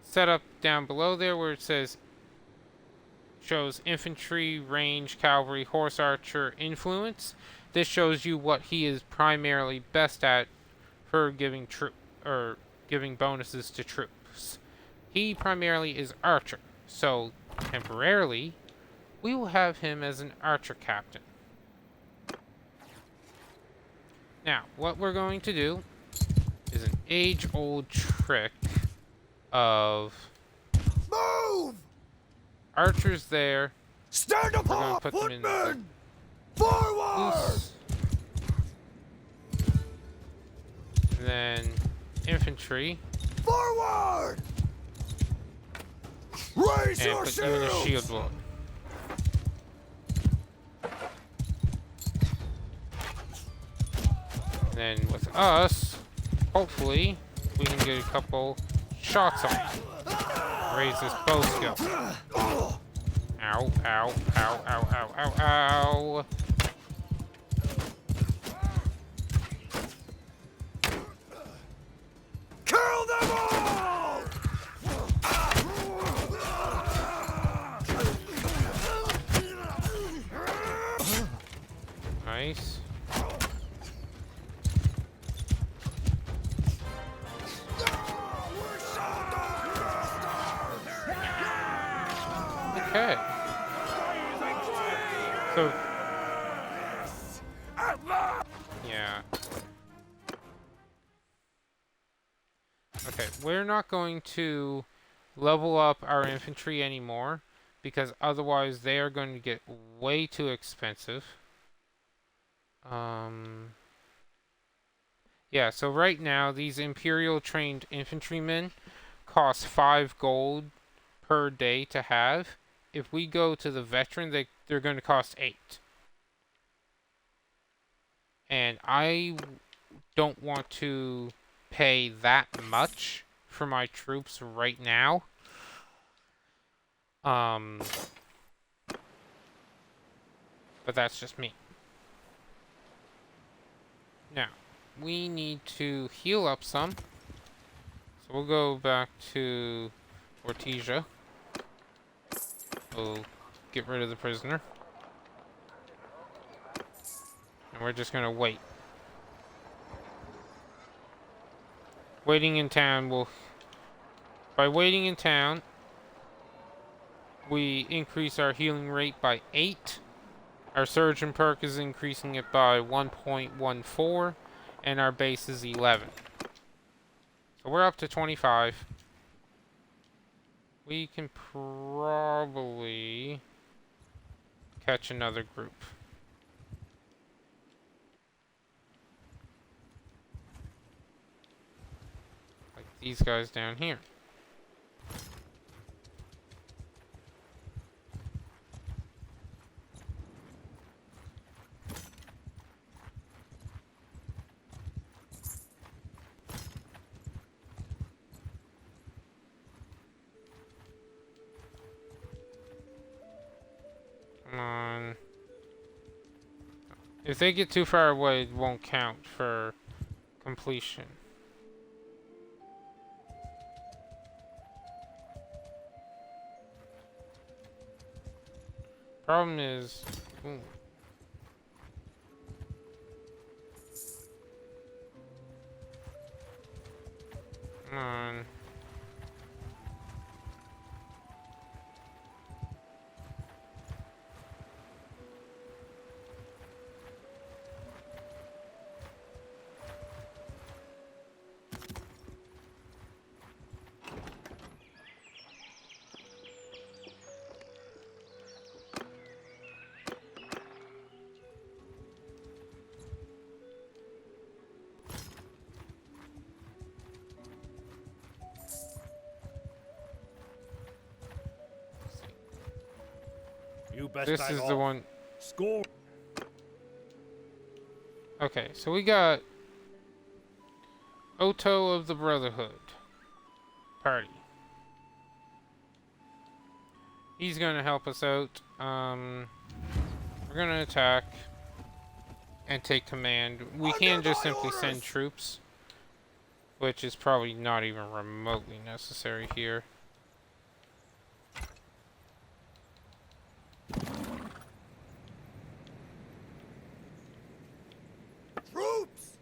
setup down below there where it says shows infantry, range, cavalry, horse archer, influence. This shows you what he is primarily best at for giving giving bonuses to troops. He primarily is archer, so temporarily we will have him as an archer captain. Now, what we're going to do is an age-old trick of Move! archers there. Stand We're going apart, to put them in the footmen! Forward! loose. Then infantry. Forward! Raise And your put you in a shields! shield wall. Then with us, hopefully, we can get a couple shots on him. Raise this bow skill. Ow, ow, ow, ow, ow, ow, ow. Kill them all! Nice. Okay. So, yeah. Okay, we're not going to level up our infantry anymore because otherwise they are going to get way too expensive. Yeah, so right now these Imperial trained infantrymen cost 5 gold per day to have. If we go to the veteran, they're going to cost 8. And I don't want to pay that much for my troops right now. But that's just me. Now, we need to heal up some. So we'll go back to Ortesia. We'll get rid of the prisoner. And we're just gonna wait. Waiting in town will... By waiting in town, we increase our healing rate by 8. Our surgeon perk is increasing it by 1.14. And our base is 11. So we're up to 25. We can probably catch another group. Like these guys down here. Come on. If they get too far away, it won't count for completion. Problem is, ooh. Come on. You best This back is off. the one. Score. Okay, so we got Otto of the Brotherhood party. He's gonna help us out. We're gonna attack and take command. We can just simply send troops, which is probably not even remotely necessary here. Troops!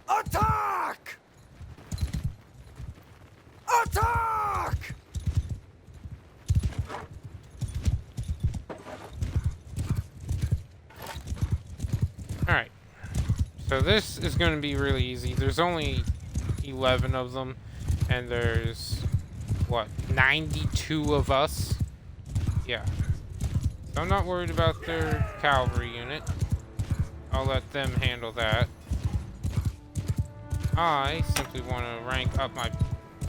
Attack! Attack! Alright. So this is going to be really easy. There's only 11 of them, and there's, what, 92 of us? Yeah. So I'm not worried about their cavalry unit. I'll let them handle that. I simply want to rank up my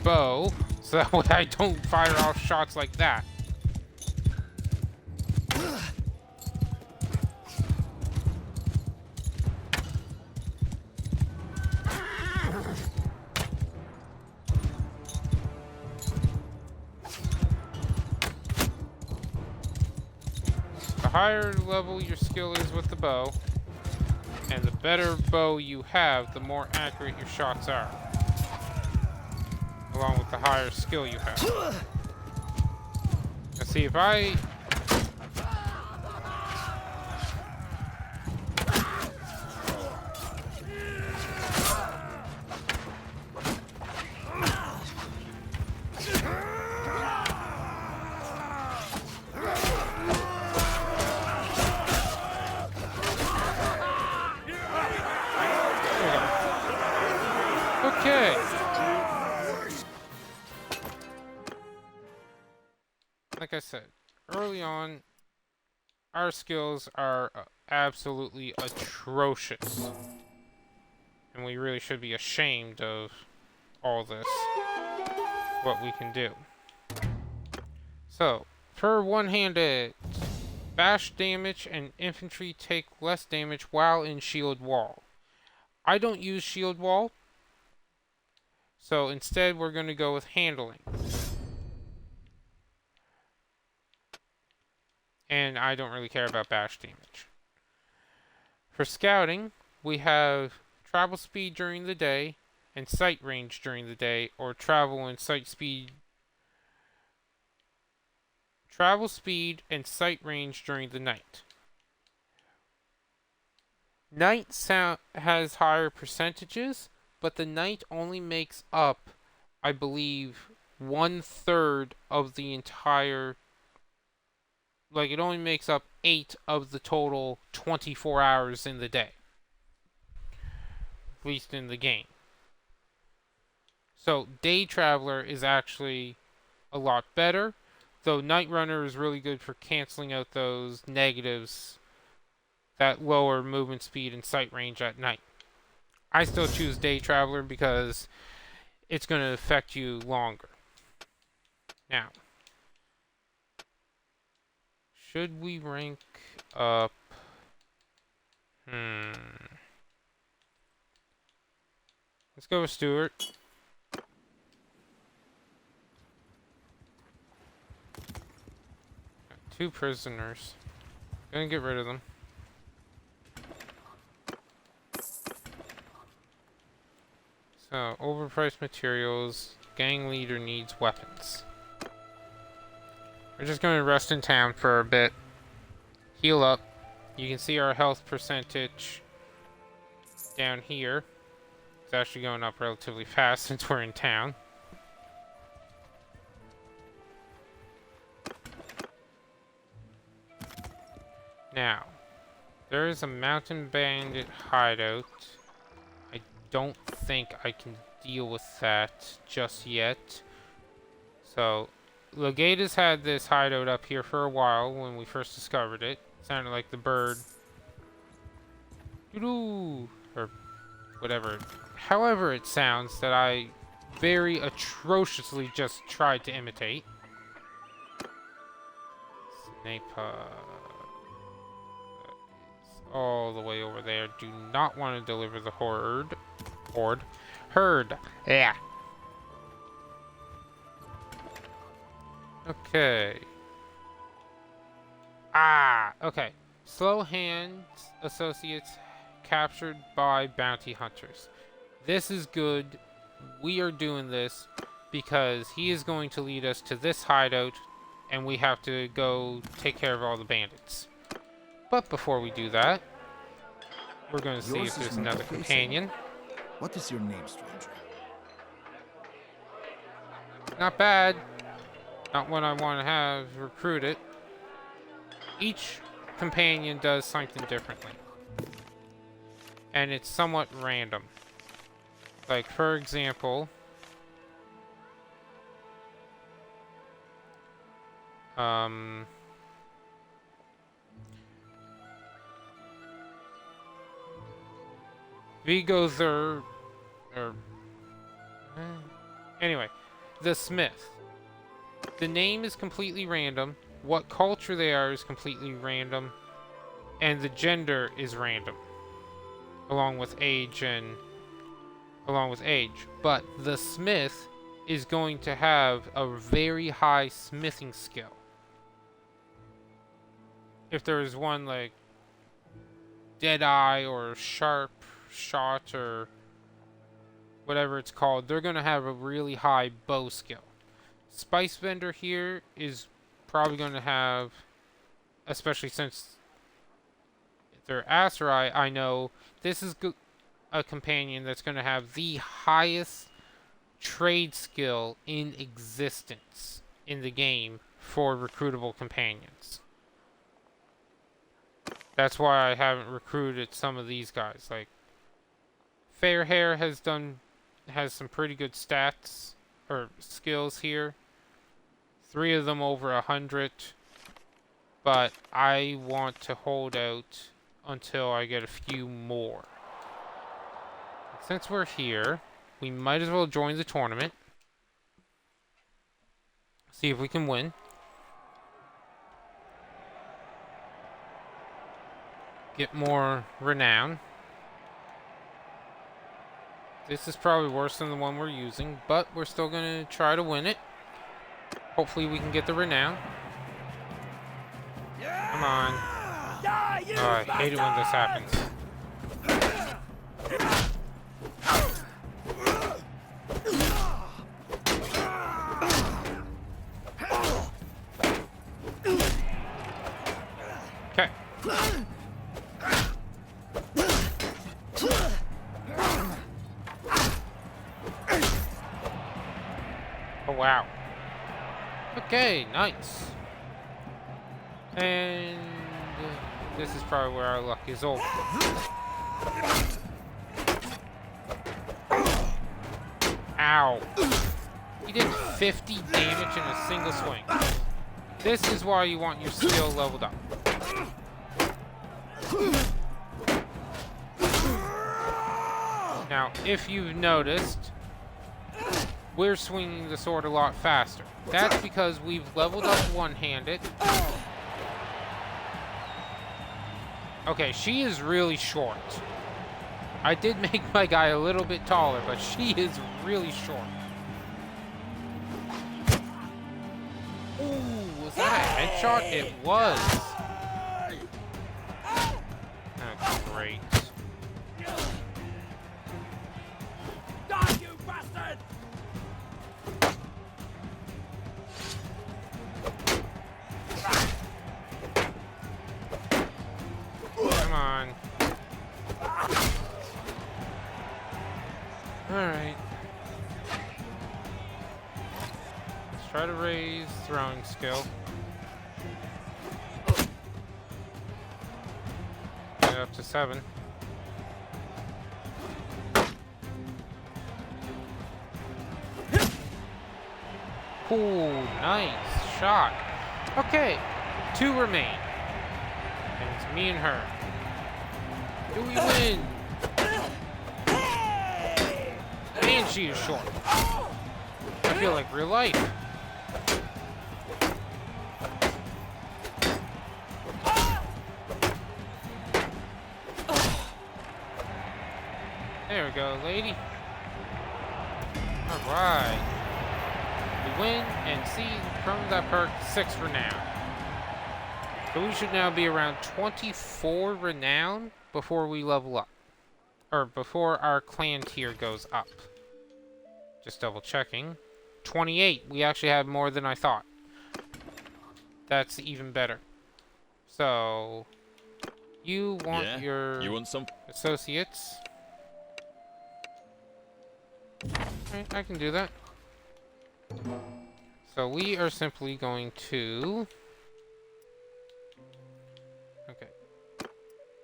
bow, so that way I don't fire off shots like that. The higher level your skill is with the bow, and the better bow you have, the more accurate your shots are. Along with the higher skill you have. Let's see if I... Okay. Like I said, early on, our skills are absolutely atrocious. And we really should be ashamed of all this, what we can do. So, per one-handed, bash damage and infantry take less damage while in shield wall. I don't use shield wall, so instead we're going to go with handling. And I don't really care about bash damage. For scouting, we have travel speed during the day and sight range during the day, or travel and sight speed. Travel speed and sight range during the night. Night has higher percentages, but the night only makes up, I believe, 1/3 of the entire. Like, it only makes up 8 of the total 24 hours in the day. At least in the game. So, Day Traveler is actually a lot better. Though Night Runner is really good for canceling out those negatives that lower movement speed and sight range at night. I still choose Day Traveler because it's going to affect you longer. Now, should we rank up? Let's go with Stuart. Got 2 prisoners. Gonna get rid of them. So, overpriced materials. Gang leader needs weapons. We're just gonna rest in town for a bit. Heal up. You can see our health percentage down here. It's actually going up relatively fast since we're in town. Now, there is a mountain bandit hideout. I don't think I can deal with that just yet. So, Legatus had this hideout up here for a while when we first discovered it. Sounded like the bird. Doo-doo! Or whatever. However it sounds that I very atrociously just tried to imitate. Snape, all the way over there. Do not want to deliver the horde. Herd. Yeah. Okay. Okay. Slow Hands associates captured by bounty hunters. This is good. We are doing this because he is going to lead us to this hideout and we have to go take care of all the bandits. But before we do that, we're going to see if there's another companion. What is your name, stranger? Not bad. Not one I want to have recruited. Each companion does something differently. And it's somewhat random. Like, for example... Vigo's anyway, the Smith. The name is completely random. What culture they are is completely random. And the gender is random. Along with age. But the Smith is going to have a very high smithing skill. If there is one like Deadeye or Sharp Shot or whatever it's called, they're going to have a really high bow skill. Spice Vendor here is probably going to have, especially since they're Aserai, I know this is a companion that's going to have the highest trade skill in existence in the game for recruitable companions. That's why I haven't recruited some of these guys. Like Fairhair has some pretty good stats or skills here. 3 of them over 100. But I want to hold out until I get a few more. Since we're here, we might as well join the tournament. See if we can win. Get more renown. This is probably worse than the one we're using, but we're still going to try to win it. Hopefully we can get the renown. Come on. Oh, I hate it when this happens. Okay. Oh, wow. Okay, nice. And this is probably where our luck is over. Ow. He did 50 damage in a single swing. This is why you want your skill leveled up. Now, if you've noticed, we're swinging the sword a lot faster. That's because we've leveled up one-handed. Okay, she is really short. I did make my guy a little bit taller, but she is really short. Ooh, was that a headshot? It was. Oh, great. Come on. Alright. Let's try to raise throwing skill. Get up to 7. Cool, nice shot. Okay, 2 remain. And it's me and her. Do we win? And she is short. I feel like real life. There we go, lady. Alright. We win and see from that perk 6 renown. So we should now be around 24 renown before we level up. Or before our clan tier goes up. Just double checking. 28. We actually have more than I thought. That's even better. So you want You want some? associates. Alright, I can do that. So we are simply going to... Okay.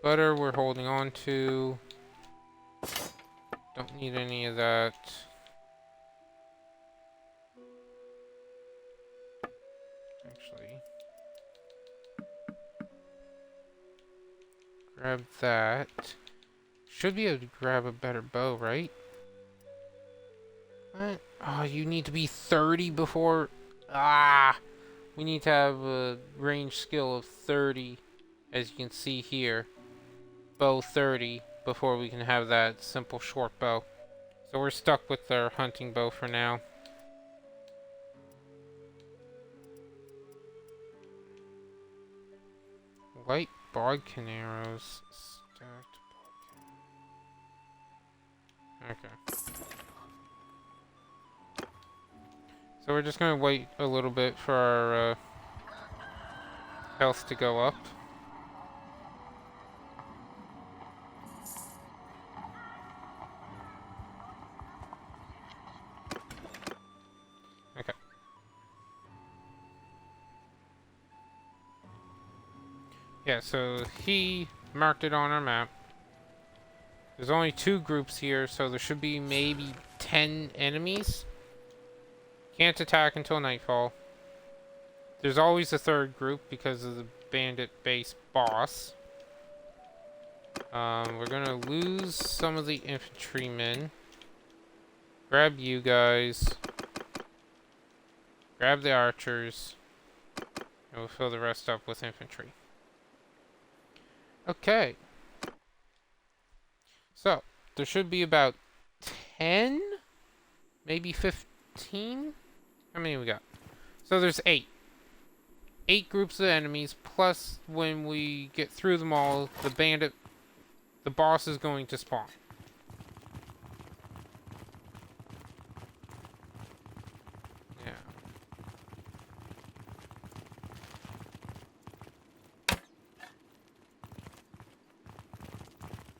Butter we're holding on to. Don't need any of that. Actually. Grab that. Should be able to grab a better bow, right? What? Oh, you need to be 30 before... Ah! We need to have a range skill of 30, as you can see here. Bow 30, before we can have that simple short bow. So we're stuck with our hunting bow for now. Light bodkin arrows. Stacked bodkin. Okay. So we're just gonna wait a little bit for our health to go up. Okay. Yeah, so he marked it on our map. There's only 2 groups here, so there should be maybe 10 enemies. Can't attack until nightfall. There's always a 3rd group because of the bandit base boss. We're gonna lose some of the infantrymen. Grab you guys. Grab the archers. And we'll fill the rest up with infantry. Okay. So, there should be about 10? Maybe 15? How many we got? So there's 8. 8 groups of enemies, plus when we get through them all, the boss is going to spawn. Yeah.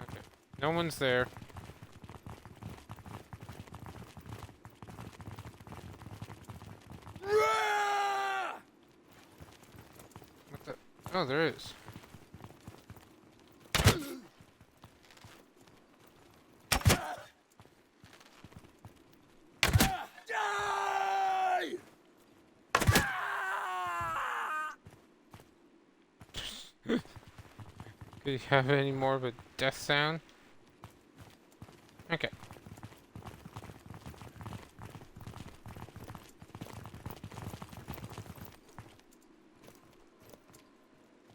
Okay. No one's there. Oh, there is. Did he have any more of a death sound? Okay.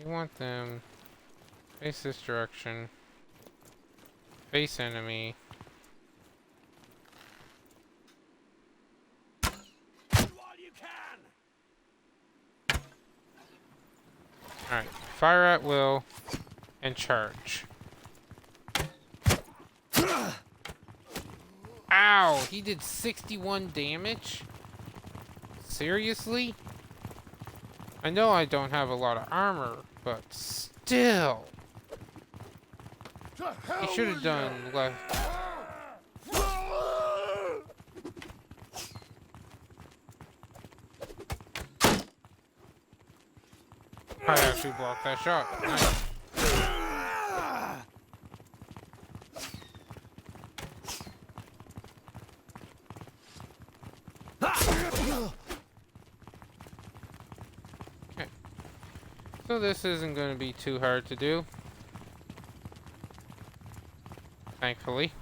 You want them face this direction. Face enemy. Alright, fire at will and charge. Ow! He did 61 damage? Seriously? I know I don't have a lot of armor, but still. He should have done less. I actually blocked that shot. Nice. Okay. So this isn't going to be too hard to do. Thankfully.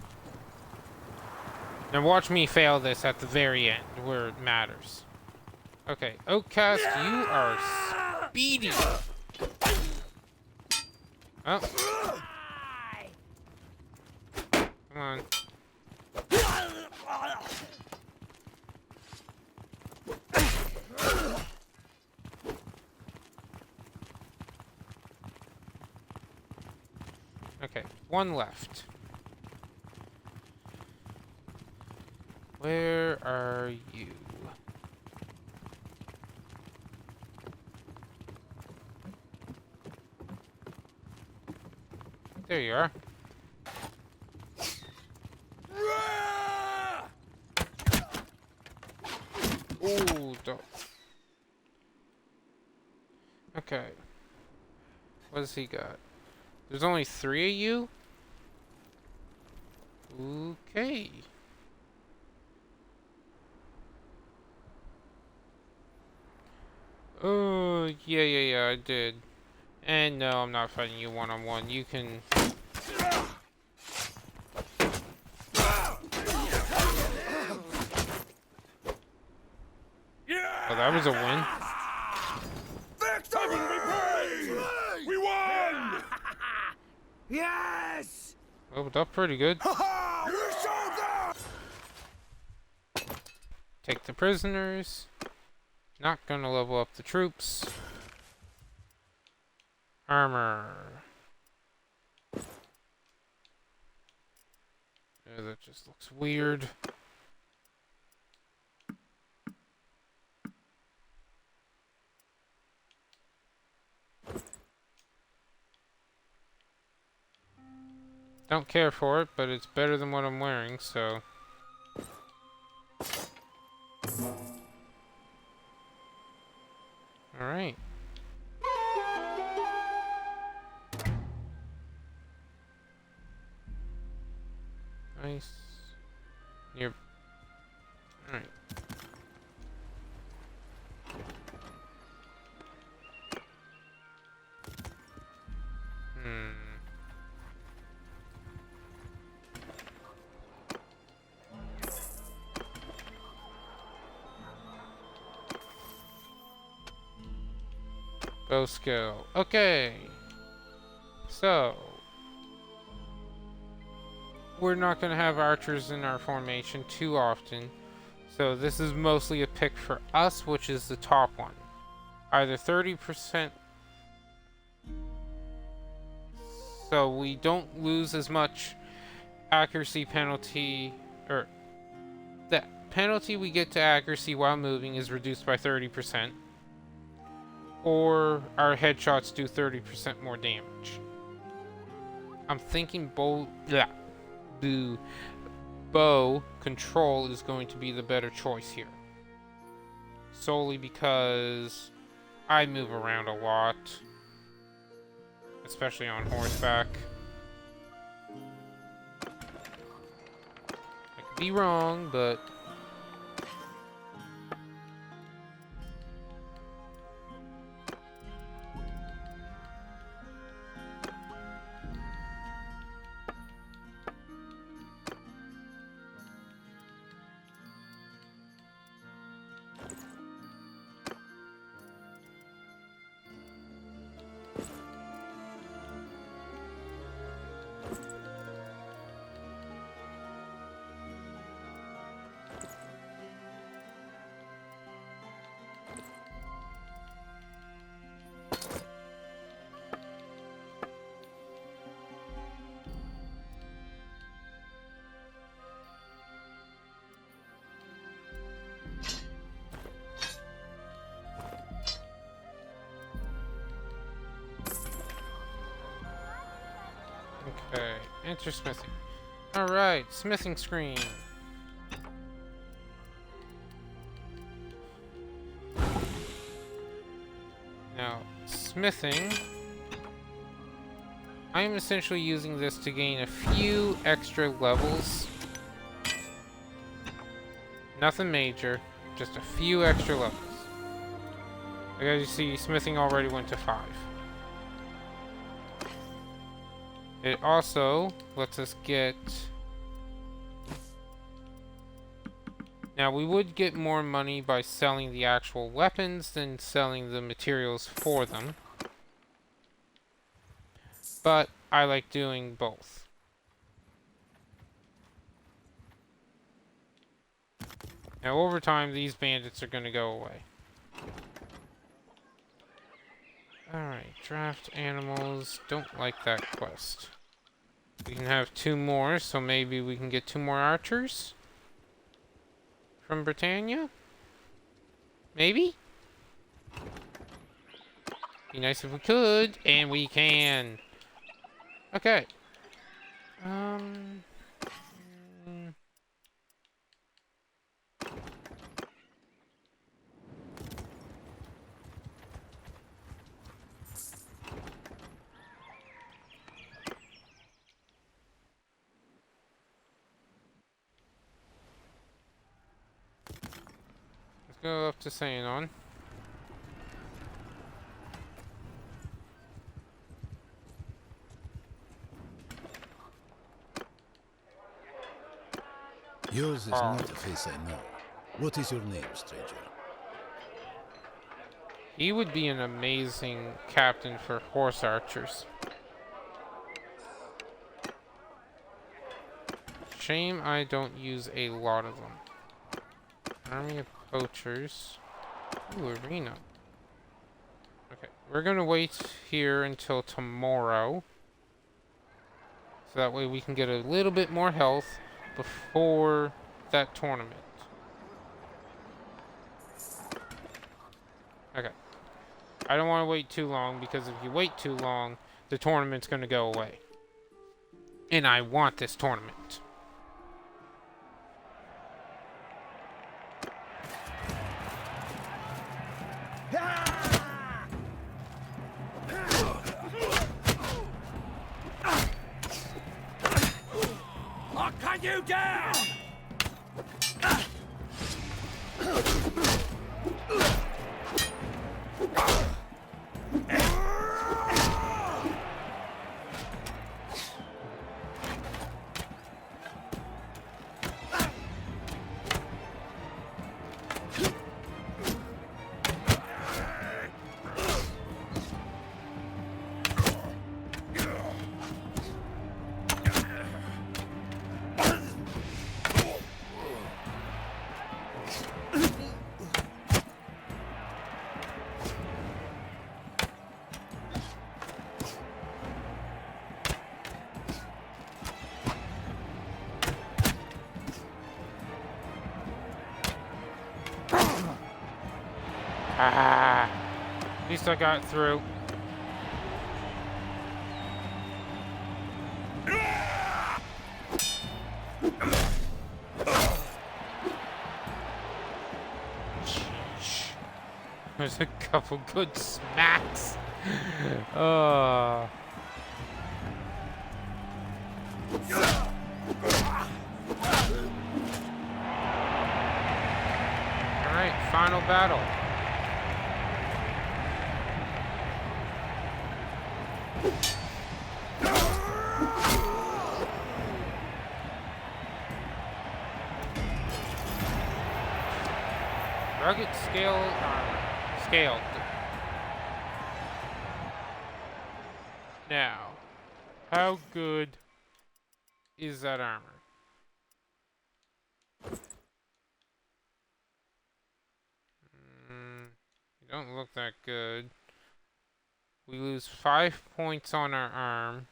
Now watch me fail this at the very end, where it matters. Okay, Outcast, you are speedy. Oh. Come on. Okay, one left. Where are you? There you are. Ooh, don't. Okay. What has he got? There's only 3 of you? Okay. Oh, yeah, I did. And no, I'm not fighting you one-on-one. You can... Oh, that was a win. We won! Yes! Leveled up pretty good. Take the prisoners. Not gonna level up the troops. Armor. Yeah, that just looks weird. Don't care for it, but it's better than what I'm wearing, so... Alright. Nice. Near... Alright. Bow skill. Okay. So... We're not going to have archers in our formation too often. So this is mostly a pick for us, which is the top one. Either 30%... So we don't lose as much accuracy penalty, or the penalty we get to accuracy while moving is reduced by 30%. Or our headshots do 30% more damage. I'm thinking bow control is going to be the better choice here. Solely because I move around a lot. Especially on horseback. I could be wrong, but... Okay, enter smithing. Alright, smithing screen. Now, smithing. I am essentially using this to gain a few extra levels. Nothing major, just a few extra levels. Like as you see, smithing already went to 5. It also lets us get... Now, we would get more money by selling the actual weapons than selling the materials for them. But I like doing both. Now, over time, these bandits are going to go away. Alright, draft animals. Don't like that quest. We can have 2 more, so maybe we can get 2 more archers from Britannia? Maybe? Be nice if we could, and we can. Okay. Let's go up to Sayanon. Yours is not a face I know. What is your name, stranger? He would be an amazing captain for horse archers. Shame I don't use a lot of them. Army of poachers. Ooh, arena. Okay, we're gonna wait here until tomorrow. So that way we can get a little bit more health before that tournament. Okay. I don't want to wait too long, because if you wait too long, the tournament's going to go away. And I want this tournament. I'll cut you down! Ah, at least I got through. Sheesh. There's a couple good smacks. Oh. Alright, final battle. Rugged scale armor. Scaled. Now, how good is that armor? You don't look that good. We lose 5 points on our arm.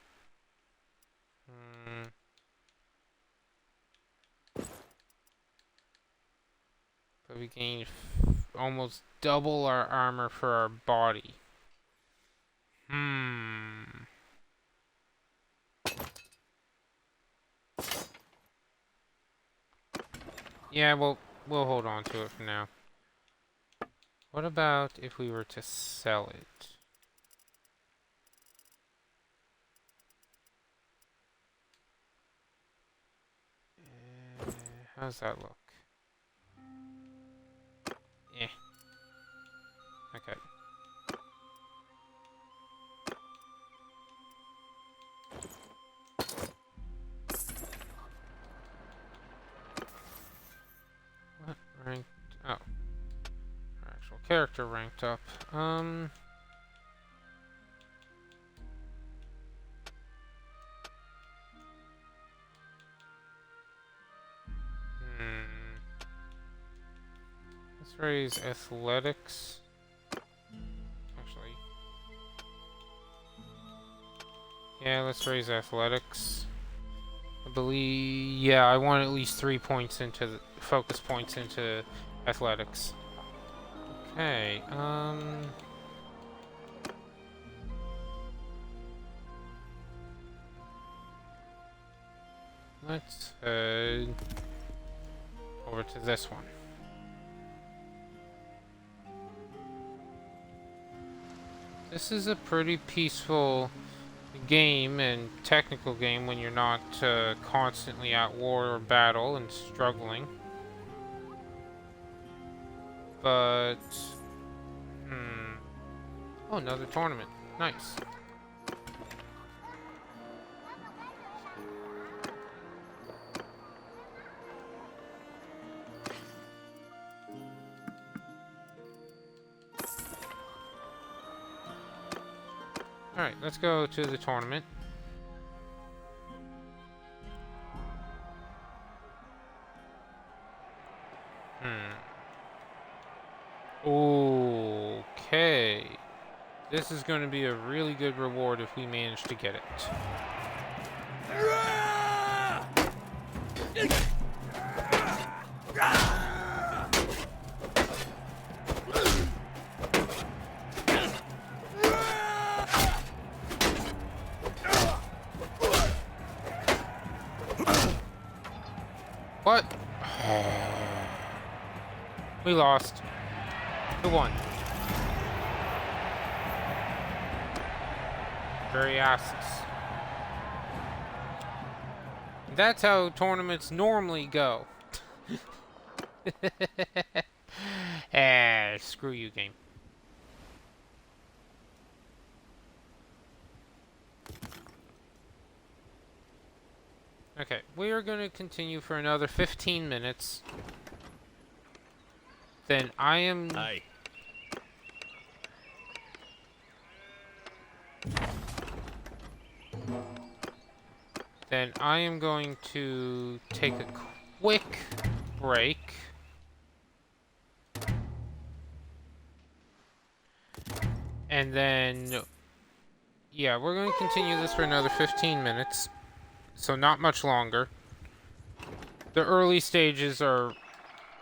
But we gain almost double our armor for our body. Yeah, we'll hold on to it for now. What about if we were to sell it? How's that look? Eh. Okay. What ranked? Oh. Our actual character ranked up. Let's raise athletics. Actually. Yeah, let's raise athletics. I believe, yeah, I want at least 3 points into the focus points into athletics. Okay, let's head over to this one. This is a pretty peaceful game and technical game when you're not constantly at war or battle and struggling. But, oh, another tournament. Nice. Alright, let's go to the tournament. Okay. This is going to be a really good reward if we manage to get it. What? We lost. Who won? Very asses. That's how tournaments normally go. Screw you, game. Okay, we are going to continue for another 15 minutes. Then I am... Hey. Then I am going to take a quick break. And then... yeah, we're going to continue this for another 15 minutes. So not much longer. The early stages are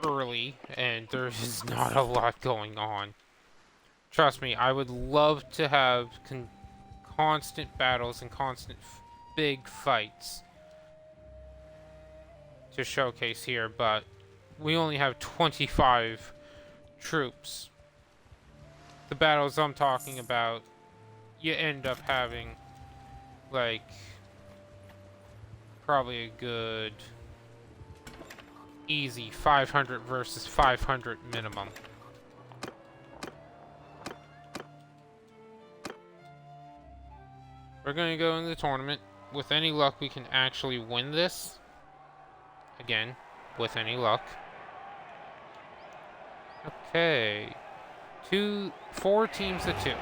early, and there's not a lot going on. Trust me, I would love to have constant battles and constant big fights to showcase here, but we only have 25 troops. The battles I'm talking about, you end up having, like, probably a good easy 500 versus 500 minimum. We're going to go in the tournament. With any luck, we can actually win this. Again, with any luck. Okay. 4 teams of 2.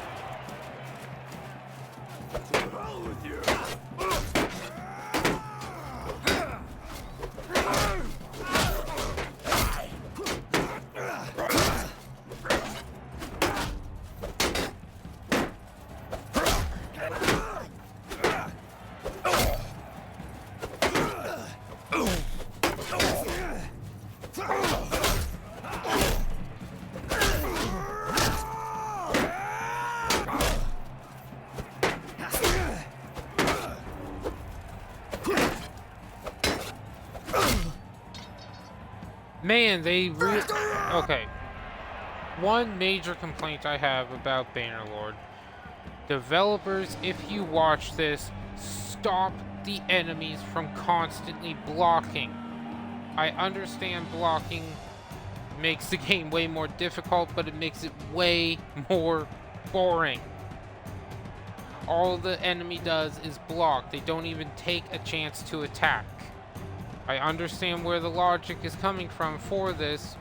Man, they really... Okay. One major complaint I have about Bannerlord. Developers, if you watch this, stop the enemies from constantly blocking. I understand blocking makes the game way more difficult, but it makes it way more boring. All the enemy does is block. They don't even take a chance to attack. I understand where the logic is coming from for this.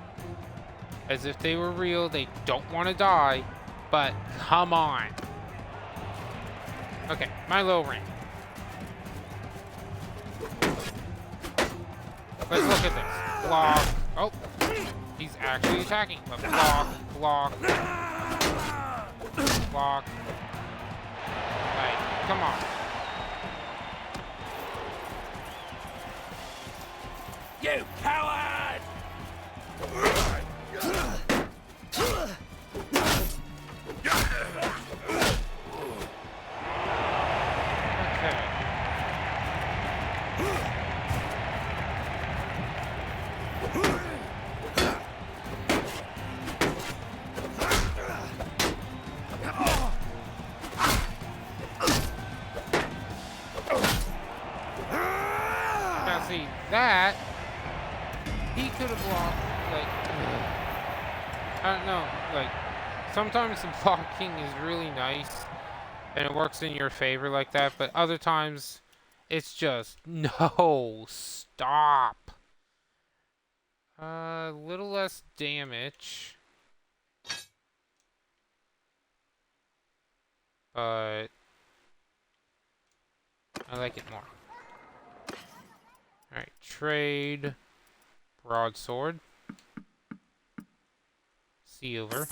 As if they were real, they don't want to die, but come on. Okay, my low rank. Let's look at this. Block. Oh, he's actually attacking. But block, block, block. Like, come on. You coward! Okay. Now see, that he could have blocked, like, I don't know, like, sometimes the blocking is really nice and it works in your favor like that, but other times it's just, no, stop. A little less damage, but I like it more. Alright, trade broadsword. Silver.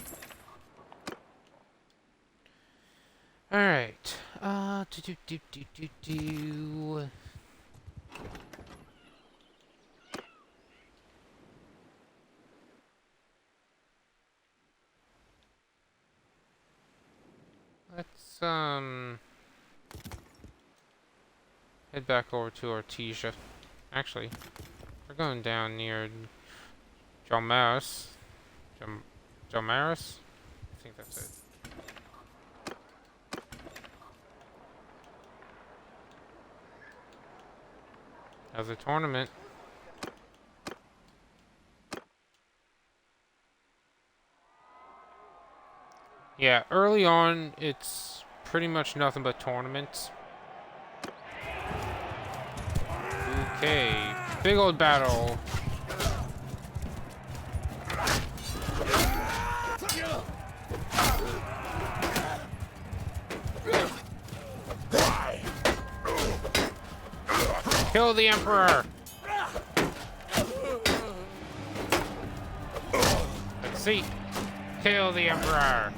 Alright. Let's head back over to Artesia. Actually, we're going down near Jalmaris. Jalmaris? I think that's it. As a tournament. Yeah, early on, it's pretty much nothing but tournaments. Okay, big old battle. Kill the Emperor! Let's see. Kill the Emperor!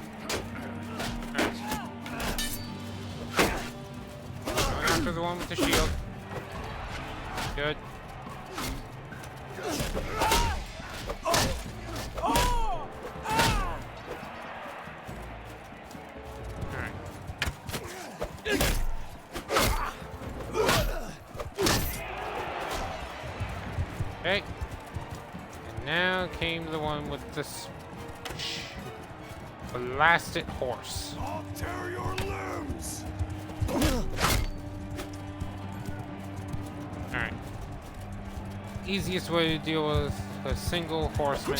Going after the one with the shield. Good. Alright. Okay. And now came the one with this blasted horse. I'll tear your limbs! Alright. Easiest way to deal with a single horseman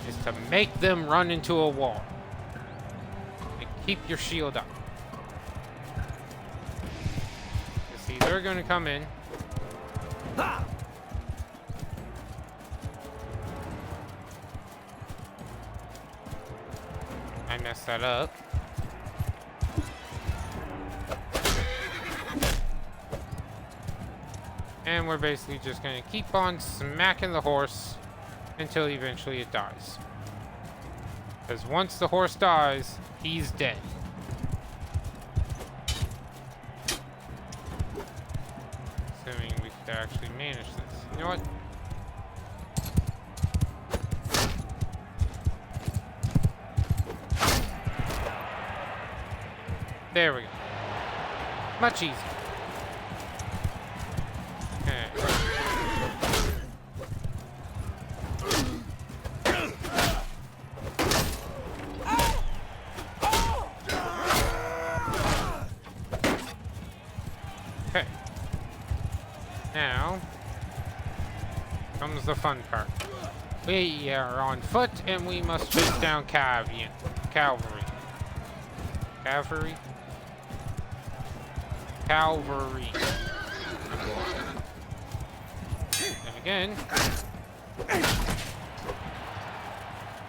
is to make them run into a wall. And keep your shield up. You see, they're gonna come in. I messed that up. And we're basically just gonna keep on smacking the horse until eventually it dies. Because once the horse dies, he's dead. Assuming we could actually manage this. You know what? There we go. Much easier. Okay. Okay. Now comes the fun part. We are on foot and we must chase down cavalry. Cavalry. And again,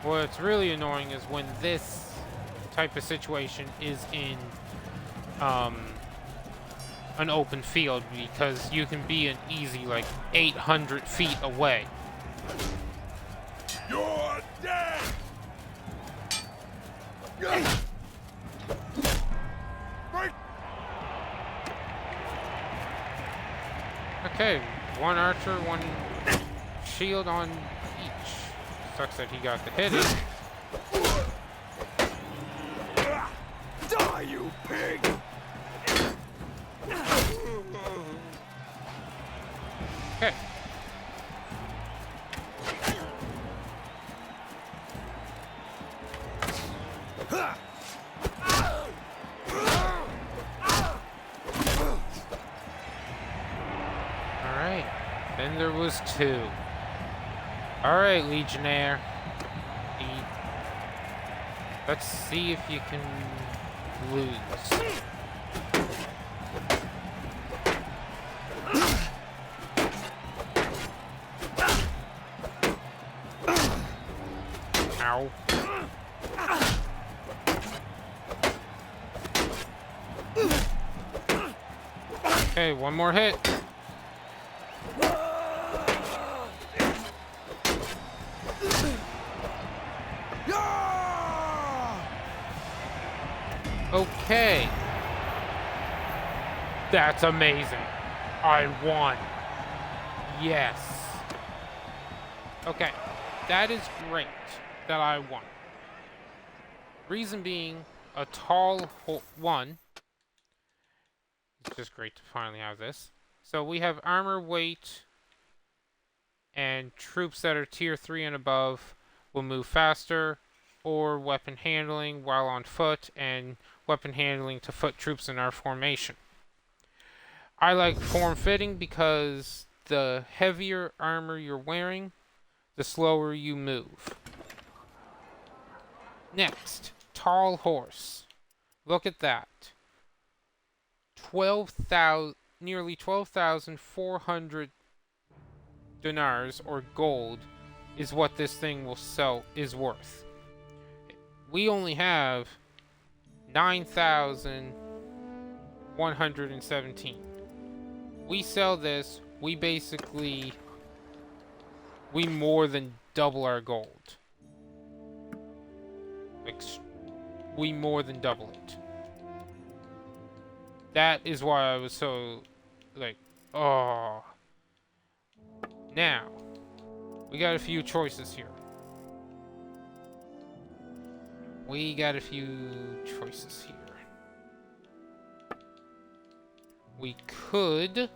what's really annoying is when this type of situation is in an open field, because you can be an easy like 800 feet away. You're dead! Break! Okay, one archer, one shield on each. Sucks that he got the hit in. Die, you pig! Okay. Alright. Then there was two. Alright, Legionnaire. Let's see if you can lose. Ow. Okay, one more hit. Okay. That's amazing. I won. Yes. Okay. That is great that I won. Reason being, a tall one. It's just great to finally have this. So we have armor weight, and troops that are tier 3 and above will move faster, or weapon handling while on foot, and weapon handling to foot troops in our formation. I like form fitting because the heavier armor you're wearing, the slower you move. Next, tall horse. Look at that. Nearly 12,400 dinars or gold is what this thing will sell is worth. We only have 9,117. We sell this, we more than double our gold. We more than double it. That is why I was so, like, oh. Now, we got a few choices here. We got a few choices here. We could...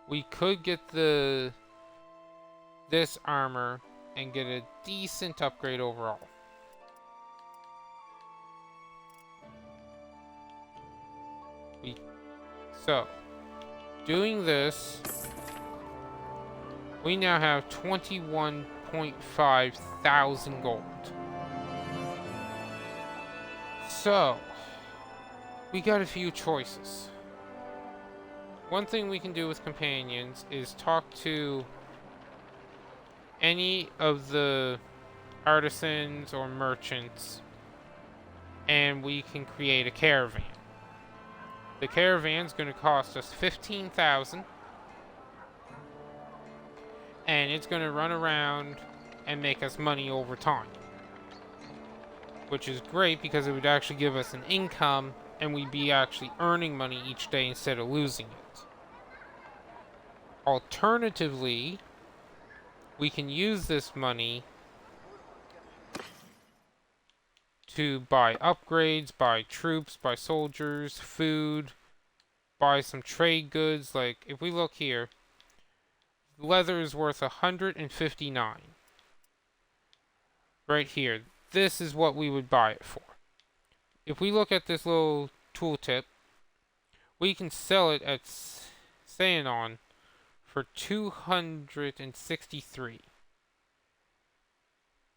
we could get this armor and get a decent upgrade overall. So, doing this, we now have 21.5 thousand gold. So, we got a few choices. One thing we can do with companions is talk to any of the artisans or merchants, and we can create a caravan. The caravan's going to cost us 15,000, and it's going to run around and make us money over time, which is great because it would actually give us an income, and we'd be actually earning money each day instead of losing it. Alternatively, we can use this money to buy upgrades, buy troops, buy soldiers, food, buy some trade goods. Like, if we look here, leather is worth 159. right here. This is what we would buy it for. If we look at this little tooltip, we can sell it at Saenon for 263.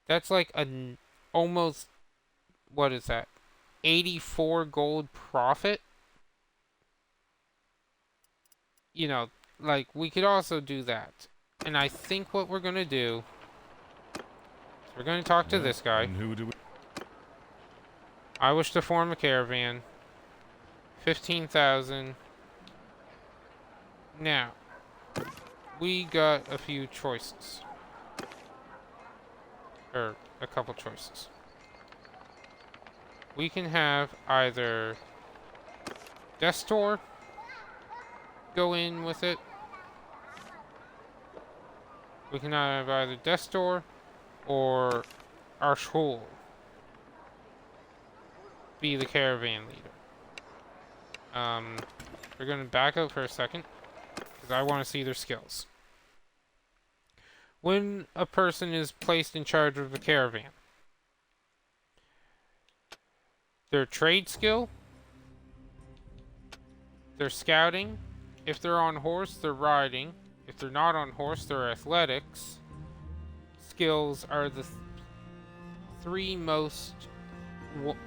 That's like almost, what is that? 84 gold profit? You know, like, we could also do that. And I think what we're going to do, we're going to talk to this guy. And who do we... I wish to form a caravan. 15,000. Now, we got a few choices. Or a couple choices. We can have either Destor go in with it. We can have either Destor or Arshul be the caravan leader. We're going to back up for a second because I want to see their skills. When a person is placed in charge of the caravan, their trade skill, their scouting, if they're on horse, their riding, if they're not on horse, their athletics skills are the three most,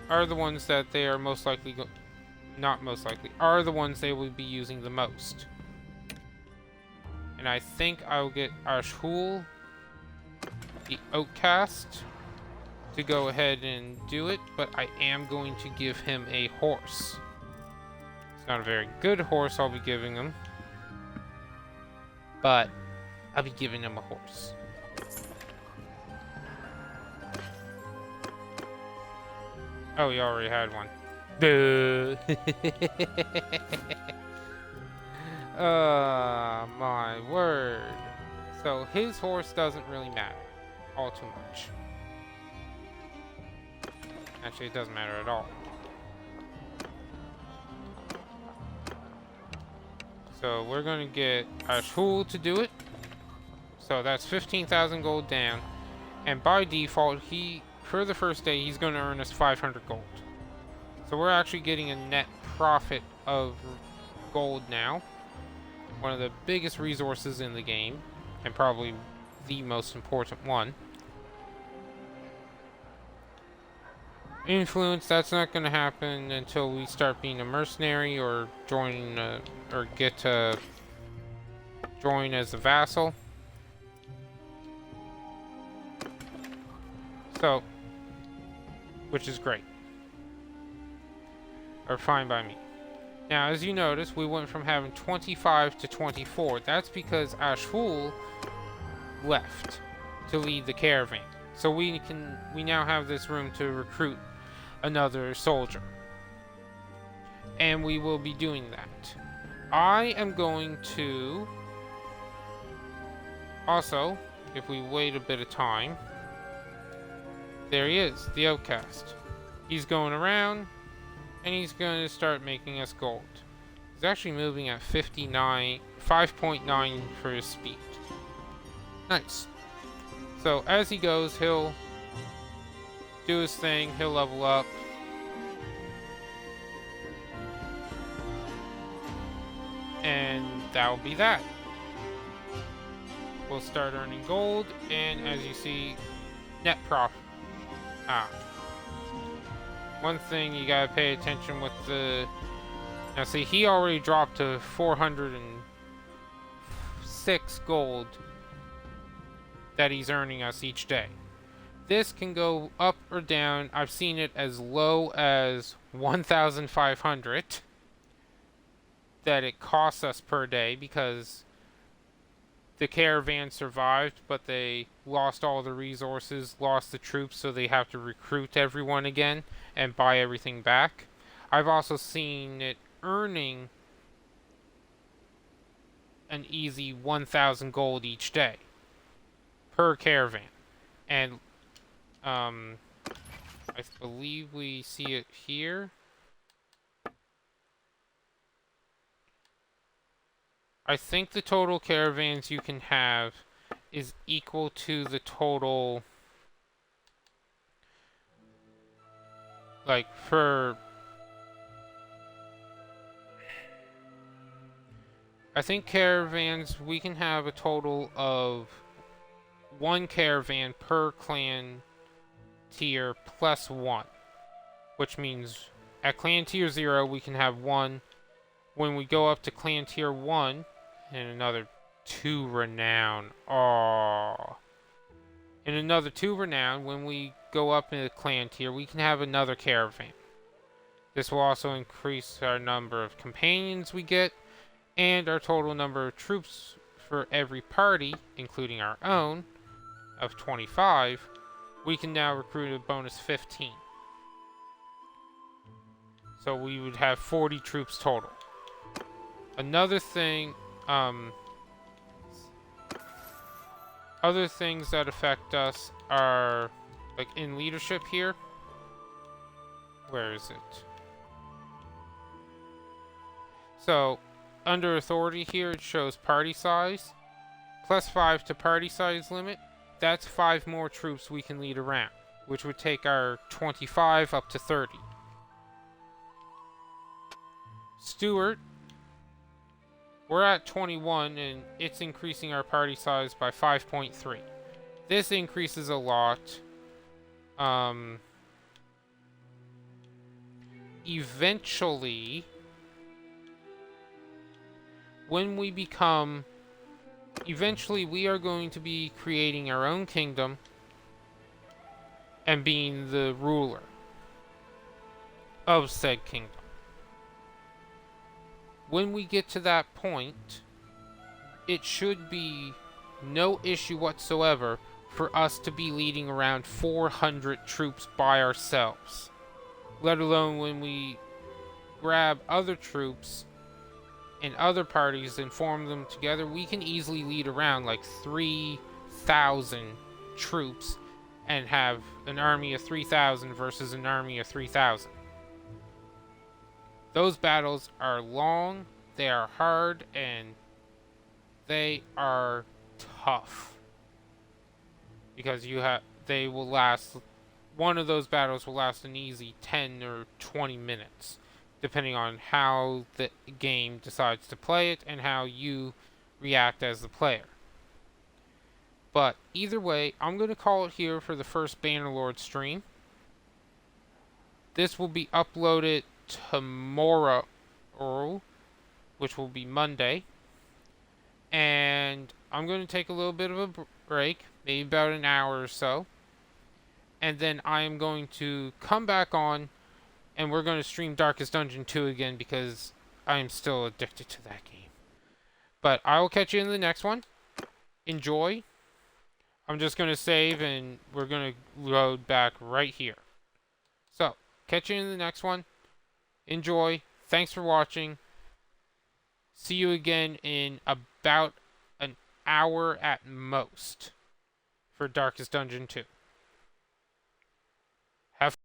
are the ones that they are most likely, not most likely, are the ones they will be using the most. And I think I'll get Ashul, the Outcast, to go ahead and do it, but I am going to give him a horse. It's not a very good horse I'll be giving him, but I'll be giving him a horse. Oh, he already had one. Duh. My word. So his horse doesn't really matter all too much. Actually, it doesn't matter at all. So we're going to get Ashul to do it. So that's 15,000 gold down. And by default, for the first day, he's going to earn us 500 gold. So we're actually getting a net profit of gold now. One of the biggest resources in the game, and probably the most important one. Influence, that's not going to happen until we start being a mercenary or join, or get to join as a vassal. So, which is great. Or fine by me. Now, as you notice, we went from having 25 to 24. That's because Ashful left to lead the caravan. So we now have this room to recruit another soldier. And we will be doing that. I am going to also, if we wait a bit of time, there he is, the Outcast. He's going around, and he's going to start making us gold. He's actually moving at 5.9 for his speed. Nice. So as he goes, he'll do his thing, he'll level up. And that'll be that. We'll start earning gold, and as you see, net profit. One thing you gotta pay attention with the... Now see, he already dropped to 406 gold that he's earning us each day. This can go up or down. I've seen it as low as 1,500 that it costs us per day because the caravan survived, but they lost all the resources, lost the troops, so they have to recruit everyone again and buy everything back. I've also seen it earning an easy 1,000 gold each day per caravan. And I believe we see it here. I think the total caravans you can have is equal to the total Like, for... I think caravans, we can have a total of 1 caravan per clan tier plus 1. Which means at clan tier 0 we can have 1. When we go up to clan tier 1 and another 2 renown. Aww. And another 2 renown, when we go up in the clan tier, we can have another caravan. This will also increase our number of companions we get, and our total number of troops for every party, including our own, of 25. We can now recruit a bonus 15. So we would have 40 troops total. Another thing, other things that affect us are, like, in leadership here. Where is it? So, under authority here, it shows party size. +5 to party size limit. That's 5 more troops we can lead around, which would take our 25 up to 30. Steward. We're at 21, and it's increasing our party size by 5.3. This increases a lot. Eventually, when we become... Eventually, we are going to be creating our own kingdom and being the ruler of said kingdom. When we get to that point, it should be no issue whatsoever for us to be leading around 400 troops by ourselves. Let alone when we grab other troops and other parties and form them together, we can easily lead around like 3,000 troops and have an army of 3,000 versus an army of 3,000. Those battles are long, they are hard, and they are tough. Because they will last, one of those battles will last an easy 10 or 20 minutes. Depending on how the game decides to play it and how you react as the player. But either way, I'm going to call it here for the first Bannerlord stream. This will be uploaded tomorrow, which will be Monday. And I'm going to take a little bit of a break, maybe about an hour or so. And then I am going to come back on, and we're going to stream Darkest Dungeon 2 again because I am still addicted to that game. But I will catch you in the next one. Enjoy. I'm just going to save, and we're going to load back right here. So, catch you in the next one. Enjoy. Thanks for watching. See you again in about an hour at most for Darkest Dungeon 2.